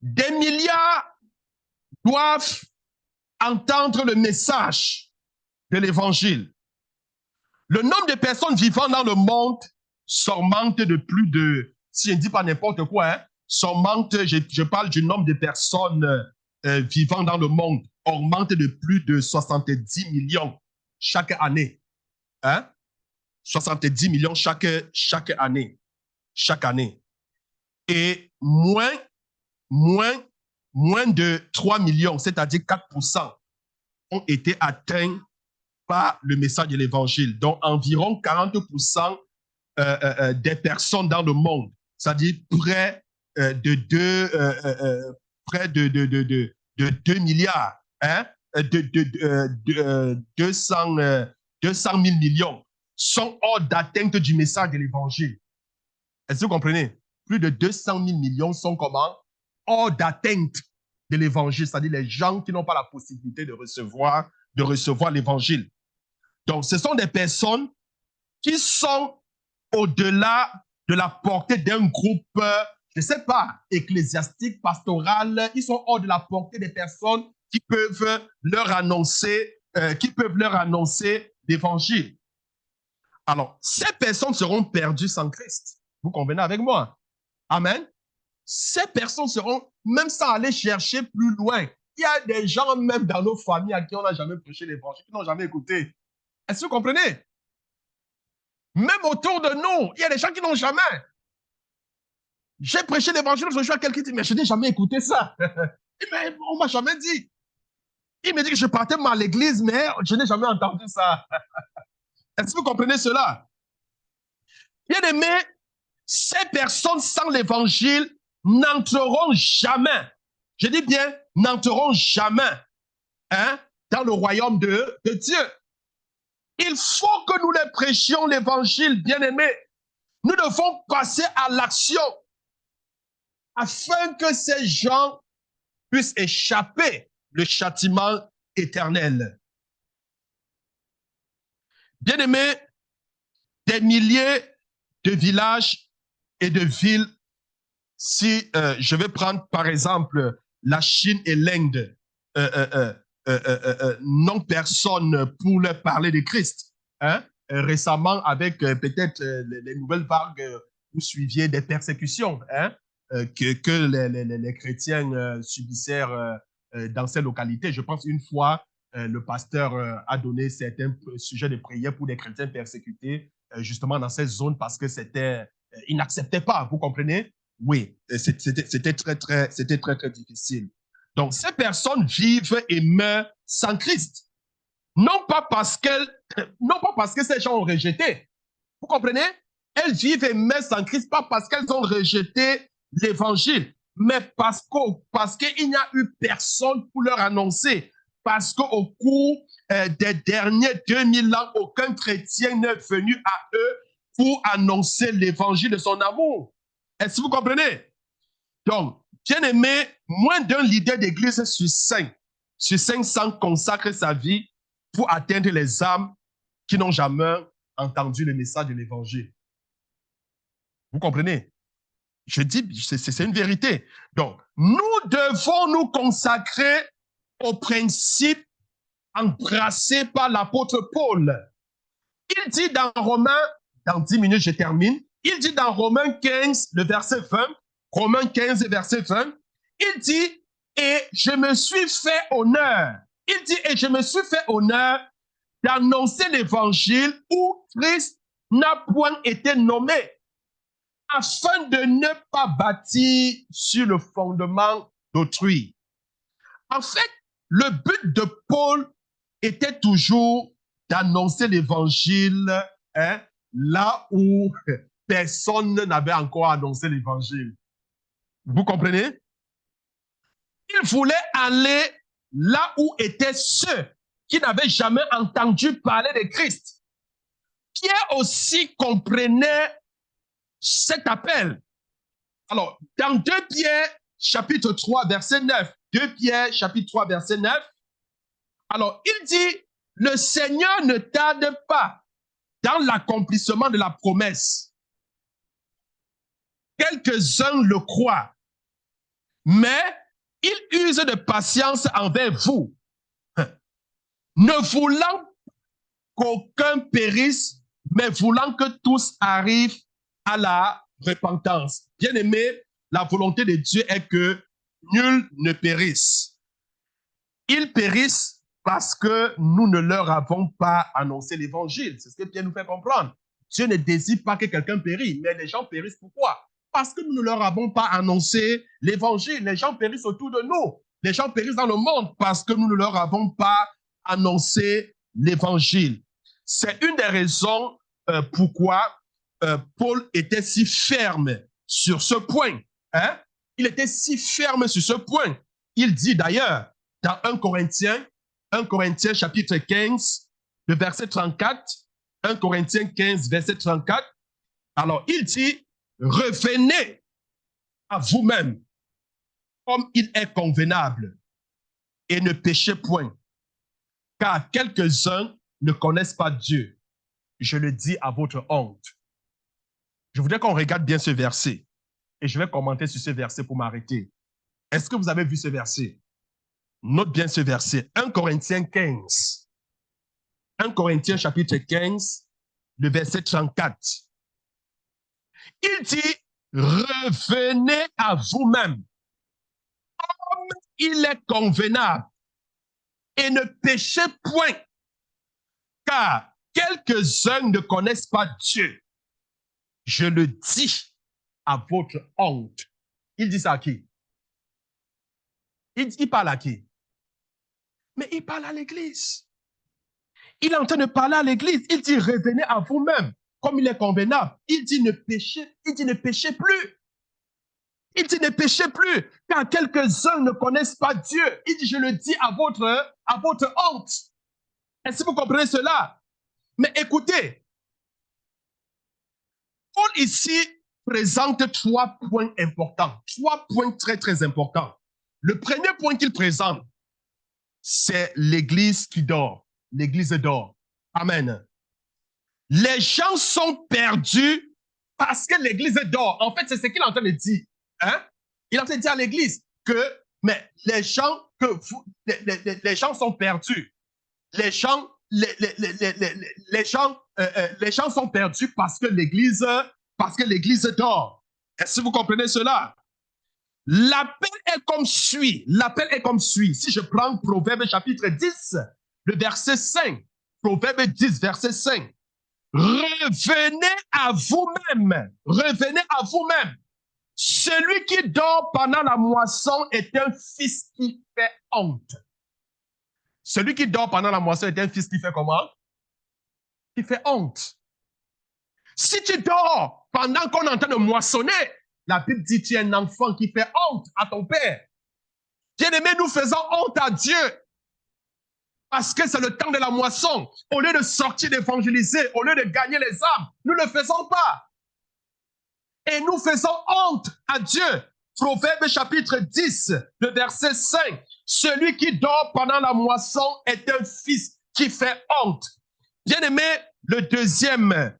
des milliards doivent entendre le message de l'évangile. Le nombre de personnes vivant dans le monde s'augmente de plus de, si je ne dis pas n'importe quoi, hein, s'augmente, je parle du nombre de personnes vivant dans le monde, augmente de plus de 70 millions chaque année. Hein? 70 millions chaque année. Chaque année. Et moins de 3 millions, c'est-à-dire 4%, ont été atteints par le message de l'évangile. Donc, environ 40% des personnes dans le monde, c'est-à-dire près de 2 milliards, hein, 200 000 millions, sont hors d'atteinte du message de l'évangile. Est-ce que vous comprenez? Plus de 200 000 millions sont comment? Hors d'atteinte de l'évangile, c'est-à-dire les gens qui n'ont pas la possibilité de recevoir l'évangile. Donc, ce sont des personnes qui sont au-delà de la portée d'un groupe, je ne sais pas, ecclésiastique, pastoral. Ils sont hors de la portée des personnes qui peuvent leur annoncer l'évangile. Alors, ces personnes seront perdues sans Christ. Vous convenez avec moi? Amen. Ces personnes seront, même sans aller chercher plus loin. Il y a des gens, même dans nos familles, à qui on n'a jamais prêché l'évangile, qui n'ont jamais écouté. Est-ce que vous comprenez? Même autour de nous, il y a des gens qui n'ont jamais. J'ai prêché l'évangile, je suis à quelqu'un qui dit, mais je n'ai jamais écouté ça. Mais on ne m'a jamais dit. Il me dit que je partais mal à l'église, mais je n'ai jamais entendu ça. Est-ce que vous comprenez cela? Bien aimé, ces personnes sans l'évangile n'entreront jamais, je dis bien, n'entreront jamais dans le royaume de Dieu. Il faut que nous les prêchions l'évangile, bien aimé. Nous devons passer à l'action. afin que ces gens puissent échapper le châtiment éternel. Bien-aimés, des milliers de villages et de villes, si je vais prendre par exemple la Chine et l'Inde, non personne pour leur parler de Christ. Hein? Récemment, avec peut-être les nouvelles vagues, vous suiviez des persécutions hein? Que les chrétiens subissaient dans ces localités. Je pense une fois, le pasteur a donné certains sujets de prière pour les chrétiens persécutés, justement dans ces zones, parce que c'était, ils n'acceptaient pas, vous comprenez? Oui, c'était très difficile. Donc, ces personnes vivent et meurent sans Christ. Non pas parce que ces gens ont rejeté. Vous comprenez? Elles vivent et meurent sans Christ, pas parce qu'elles ont rejeté l'évangile, mais parce qu'il n'y a eu personne pour leur annoncer. Parce qu'au cours des derniers 2000 ans, aucun chrétien n'est venu à eux pour annoncer l'évangile de son amour. Est-ce que vous comprenez? Donc, bien aimé, moins d'un leader d'église sur 500 consacre sa vie pour atteindre les âmes qui n'ont jamais entendu le message de l'évangile. Vous comprenez? Je dis, c'est une vérité. Donc, nous devons nous consacrer aux principes embrassés par l'apôtre Paul. Il dit dans Romains, dans 10 minutes je termine, il dit dans Romains 15, le verset 20, Romains 15, verset 20, il dit, et je me suis fait honneur. Il dit, et je me suis fait honneur d'annoncer l'évangile où Christ n'a point été nommé, afin de ne pas bâtir sur le fondement d'autrui. En fait, le but de Paul était toujours d'annoncer l'évangile hein, là où personne n'avait encore annoncé l'évangile. Vous comprenez? Il voulait aller là où étaient ceux qui n'avaient jamais entendu parler de Christ. Pierre aussi comprenait cet appel. Alors, dans 2 Pierre, chapitre 3, verset 9, 2 Pierre, chapitre 3, verset 9, alors, il dit, le Seigneur ne tarde pas dans l'accomplissement de la promesse. Quelques-uns le croient, mais il use de patience envers vous, ne voulant qu'aucun périsse, mais voulant que tous arrivent à la repentance. Bien-aimé, la volonté de Dieu est que nul ne périsse. Ils périssent parce que nous ne leur avons pas annoncé l'évangile. C'est ce que Pierre nous fait comprendre. Dieu ne désire pas que quelqu'un périsse, mais les gens périssent pourquoi? Parce que nous ne leur avons pas annoncé l'évangile. Les gens périssent autour de nous. Les gens périssent dans le monde parce que nous ne leur avons pas annoncé l'évangile. C'est une des raisons pourquoi Paul était si ferme sur ce point. Hein? Il était si ferme sur ce point. Il dit d'ailleurs dans 1 Corinthiens chapitre 15, le verset 34, 1 Corinthiens 15, verset 34, alors il dit, revenez à vous-même comme il est convenable et ne péchez point, car quelques-uns ne connaissent pas Dieu. Je le dis à votre honte. Je voudrais qu'on regarde bien ce verset et je vais commenter sur ce verset pour m'arrêter. Est-ce que vous avez vu ce verset? Note bien ce verset. 1 Corinthiens 15. 1 Corinthiens chapitre 15, le verset 34. Il dit, revenez à vous-même comme il est convenable et ne péchez point, car quelques-uns ne connaissent pas Dieu. Je le dis à votre honte. Il dit ça à qui? Il parle à qui? Mais il parle à l'église. Il est en train de parler à l'église. Il dit, revenez à vous-même, comme il est convenable. Il dit, ne péchez plus. Il dit, ne péchez plus, car quelques-uns ne connaissent pas Dieu. Il dit, je le dis à votre honte. Est-ce que vous comprenez cela? Mais écoutez, Paul ici présente 3 points importants. 3 points très, très importants. Le premier point qu'il présente, c'est l'Église qui dort. L'Église dort. Amen. Les gens sont perdus parce que l'Église dort. En fait, c'est ce qu'il est en train de dire. Hein? Il est en train de dire à l'Église que mais les gens sont perdus. Les gens sont perdus parce que l'Église dort. Est-ce que vous comprenez cela? L'appel est comme suit. L'appel est comme suit. Si je prends Proverbe chapitre 10, le verset 5. Proverbe 10, verset 5. Revenez à vous-même. Revenez à vous-même. Celui qui dort pendant la moisson est un fils qui fait honte. Celui qui dort pendant la moisson est un fils qui fait comment? Qui fait honte. Si tu dors pendant qu'on est en train de moissonner, la Bible dit tu es un enfant qui fait honte à ton père. Bien-aimé, nous faisons honte à Dieu parce que c'est le temps de la moisson. Au lieu de sortir d'évangéliser, au lieu de gagner les âmes, nous ne le faisons pas. Et nous faisons honte à Dieu. Proverbe chapitre 10, le verset 5. Celui qui dort pendant la moisson est un fils qui fait honte. Bien-aimé, le deuxième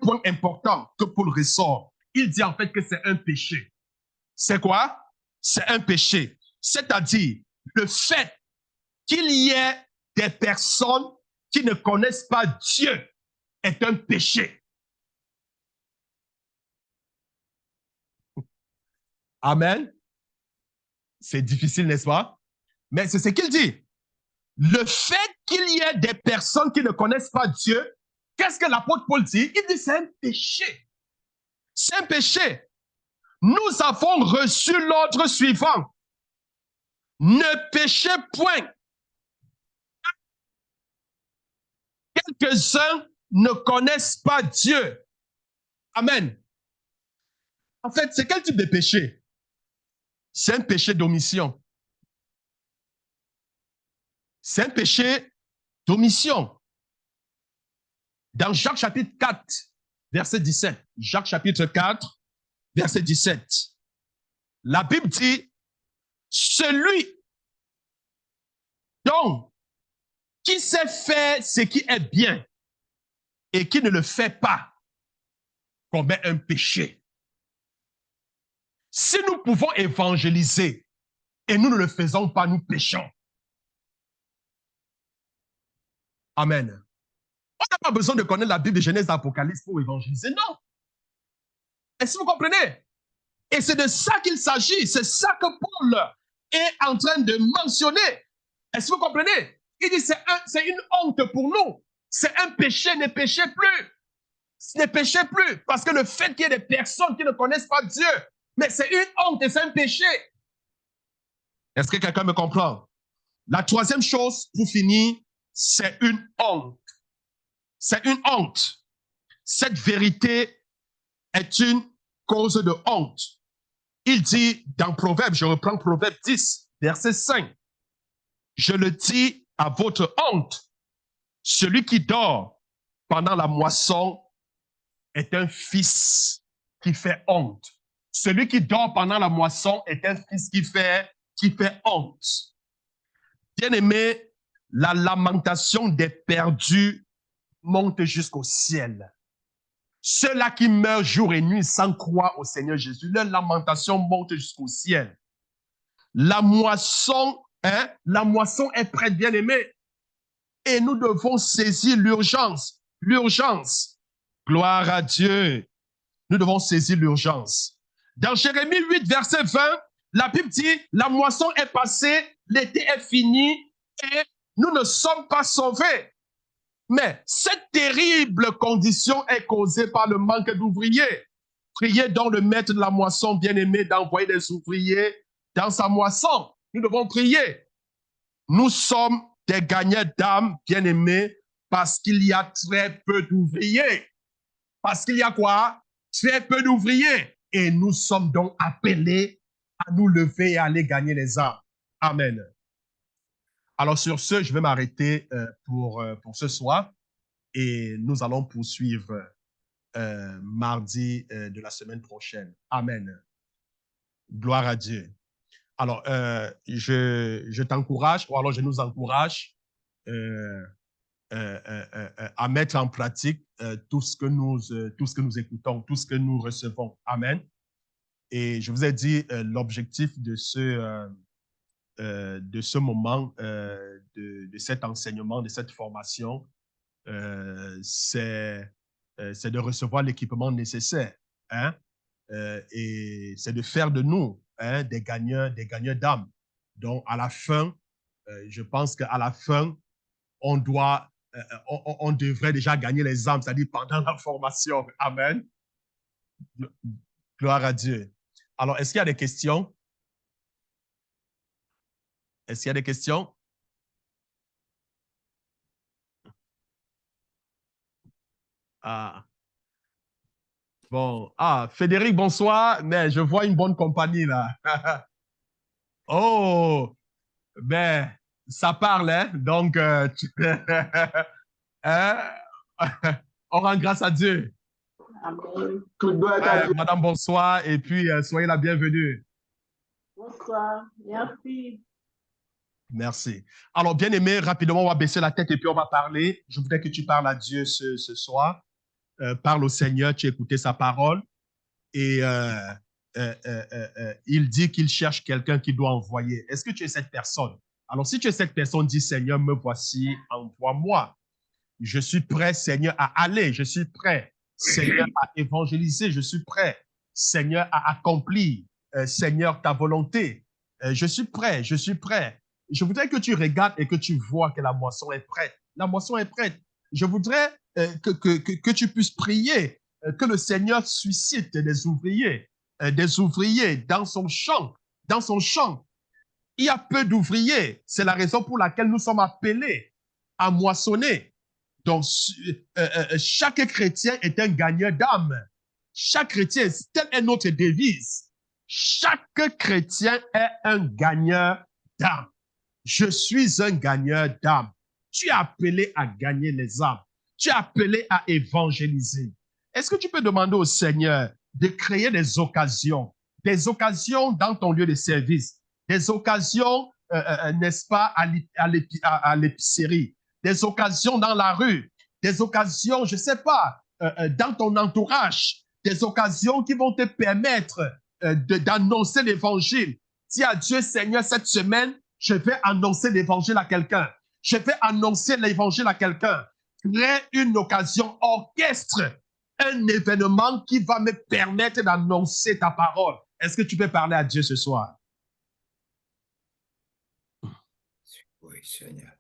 point important que Paul ressort, il dit en fait que c'est un péché. C'est quoi? C'est un péché. C'est-à-dire le fait qu'il y ait des personnes qui ne connaissent pas Dieu est un péché. Amen. C'est difficile, n'est-ce pas? Mais c'est ce qu'il dit. Le fait qu'il y ait des personnes qui ne connaissent pas Dieu, qu'est-ce que l'apôtre Paul dit? Il dit c'est un péché. C'est un péché. Nous avons reçu l'ordre suivant. Ne péchez point. Quelques-uns ne connaissent pas Dieu. Amen. En fait, c'est quel type de péché? C'est un péché d'omission. C'est un péché d'omission. Dans Jacques chapitre 4, verset 17, Jacques chapitre 4, verset 17, la Bible dit, celui donc qui sait faire ce qui est bien et qui ne le fait pas commet un péché. Si nous pouvons évangéliser et nous ne le faisons pas, nous péchons. Amen. On n'a pas besoin de connaître la Bible de Genèse d'Apocalypse pour évangéliser, non. Est-ce que vous comprenez? Et c'est de ça qu'il s'agit. C'est ça que Paul est en train de mentionner. Est-ce que vous comprenez? Il dit c'est une honte pour nous. C'est un péché, ne péchez plus. Ne péchez plus. Parce que le fait qu'il y ait des personnes qui ne connaissent pas Dieu, mais c'est une honte et c'est un péché. Est-ce que quelqu'un me comprend? La troisième chose, pour finir, c'est une honte. C'est une honte. Cette vérité est une cause de honte. Il dit dans Proverbe, je reprends Proverbe 10, verset 5. Je le dis à votre honte, celui qui dort pendant la moisson est un fils qui fait honte. Celui qui dort pendant la moisson est un fils qui fait honte. Bien-aimé, la lamentation des perdus monte jusqu'au ciel. Ceux-là qui meurent jour et nuit sans croire au Seigneur Jésus, leur lamentation monte jusqu'au ciel. La moisson est prête, bien-aimé. Et nous devons saisir l'urgence. L'urgence. Gloire à Dieu. Nous devons saisir l'urgence. Dans Jérémie 8, verset 20, la Bible dit, la moisson est passée, l'été est fini et nous ne sommes pas sauvés. Mais cette terrible condition est causée par le manque d'ouvriers. Priez donc le maître de la moisson, bien-aimé, d'envoyer des ouvriers dans sa moisson. Nous devons prier. Nous sommes des gagnants d'âme, bien-aimés, parce qu'il y a très peu d'ouvriers. Parce qu'il y a quoi? Très peu d'ouvriers. Et nous sommes donc appelés à nous lever et à aller gagner les âmes. Amen. Alors sur ce, je vais m'arrêter pour ce soir et nous allons poursuivre mardi de la semaine prochaine. Amen. Gloire à Dieu. Alors, je t'encourage, ou alors je nous encourage à mettre en pratique tout ce que nous écoutons, tout ce que nous recevons. Amen. Et je vous ai dit, l'objectif de ce moment, de cet enseignement, de cette formation, c'est de recevoir l'équipement nécessaire. Hein? Et c'est de faire de nous des gagneurs d'âme. Donc, à la fin, je pense qu'à la fin, on devrait déjà gagner les âmes, c'est-à-dire pendant la formation. Amen. Gloire à Dieu. Alors, est-ce qu'il y a des questions? Est-ce qu'il y a des questions? Ah. Bon. Ah, Frédéric, bonsoir. Mais je vois une bonne compagnie là. Oh, ben, ça parle, hein? Donc, hein? On rend grâce à Dieu. Amen. Tout doit être à Dieu. Madame, bonsoir. Et puis, soyez la bienvenue. Bonsoir. Merci. Merci. Alors, bien aimé, rapidement, on va baisser la tête et puis on va parler. Je voudrais que tu parles à Dieu ce soir. Parle au Seigneur, tu as écouté sa parole. Et il dit qu'il cherche quelqu'un qui doit envoyer. Est-ce que tu es cette personne? Alors, si tu es cette personne, dis, Seigneur, me voici, envoie-moi. Je suis prêt, Seigneur, à aller. Je suis prêt, Seigneur, à évangéliser. Je suis prêt, Seigneur, à accomplir, Seigneur, ta volonté. Je suis prêt, je suis prêt. Je voudrais que tu regardes et que tu vois que la moisson est prête. La moisson est prête. Je voudrais que tu puisses prier, que le Seigneur suscite des ouvriers dans son champ. Dans son champ, il y a peu d'ouvriers. C'est la raison pour laquelle nous sommes appelés à moissonner. Donc, chaque chrétien est un gagneur d'âme. Chaque chrétien, telle est notre devise. Chaque chrétien est un gagneur d'âme. Je suis un gagneur d'âme. Tu es appelé à gagner les âmes. Tu es appelé à évangéliser. Est-ce que tu peux demander au Seigneur de créer des occasions dans ton lieu de service, des occasions, n'est-ce pas, à l'épicerie, des occasions dans la rue, des occasions, je ne sais pas, dans ton entourage, des occasions qui vont te permettre d'annoncer l'évangile. Dis à Dieu, Seigneur, cette semaine, je vais annoncer l'évangile à quelqu'un. Je vais annoncer l'évangile à quelqu'un. Crée une occasion, orchestre un événement qui va me permettre d'annoncer ta parole. Est-ce que tu peux parler à Dieu ce soir? Oui, Seigneur.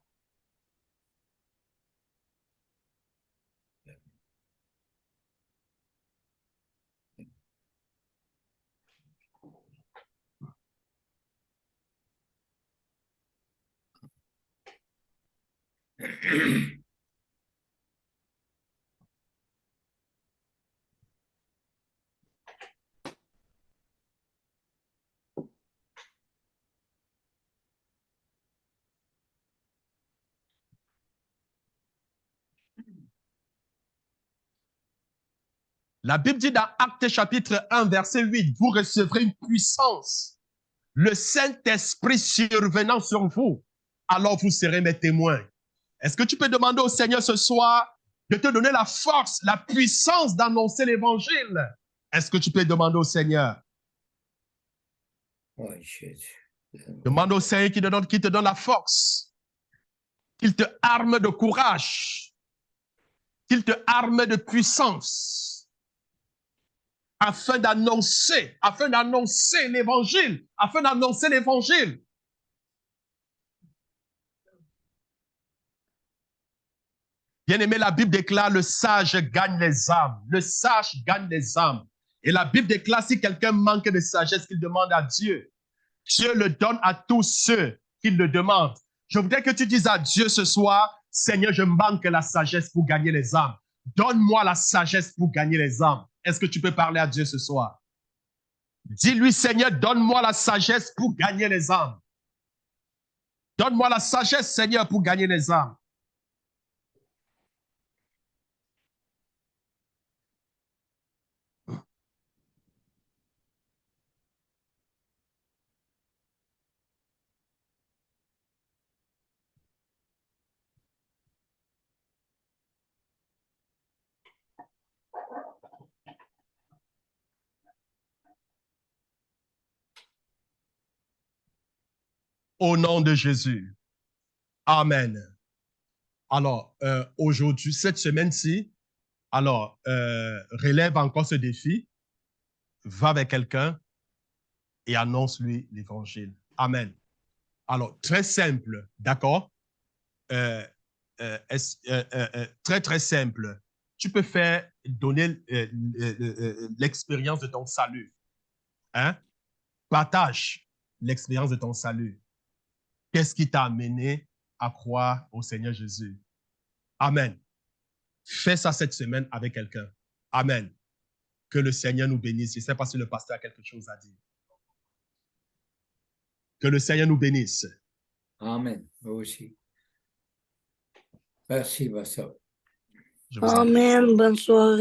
La Bible dit dans Actes chapitre 1, verset 8, vous recevrez une puissance, le Saint-Esprit survenant sur vous, alors vous serez mes témoins. Est-ce que tu peux demander au Seigneur ce soir de te donner la force, la puissance d'annoncer l'évangile? Est-ce que tu peux demander au Seigneur? Oui, Jésus. Demande au Seigneur qui te donne la force, qu'il te arme de courage, qu'il te arme de puissance, afin d'annoncer l'évangile, afin d'annoncer l'évangile. Bien-aimé, la Bible déclare, le sage gagne les âmes. Le sage gagne les âmes. Et la Bible déclare, si quelqu'un manque de sagesse, qu'il demande à Dieu. Dieu le donne à tous ceux qui le demandent. Je voudrais que tu dises à Dieu ce soir, Seigneur, je manque la sagesse pour gagner les âmes. Donne-moi la sagesse pour gagner les âmes. Est-ce que tu peux parler à Dieu ce soir? Dis-lui, Seigneur, donne-moi la sagesse pour gagner les âmes. Donne-moi la sagesse, Seigneur, pour gagner les âmes. Au nom de Jésus. Amen. Alors, aujourd'hui, cette semaine-ci, alors, relève encore ce défi. Va avec quelqu'un et annonce-lui l'évangile. Amen. Alors, très simple, d'accord? Très, très simple. Tu peux donner l'expérience de ton salut. Hein? Partage l'expérience de ton salut. Qu'est-ce qui t'a amené à croire au Seigneur Jésus? Amen. Fais ça cette semaine avec quelqu'un. Amen. Que le Seigneur nous bénisse. Je ne sais pas si le pasteur a quelque chose à dire. Que le Seigneur nous bénisse. Amen. Moi aussi. Merci, Pasteur. Amen. Bonne soirée.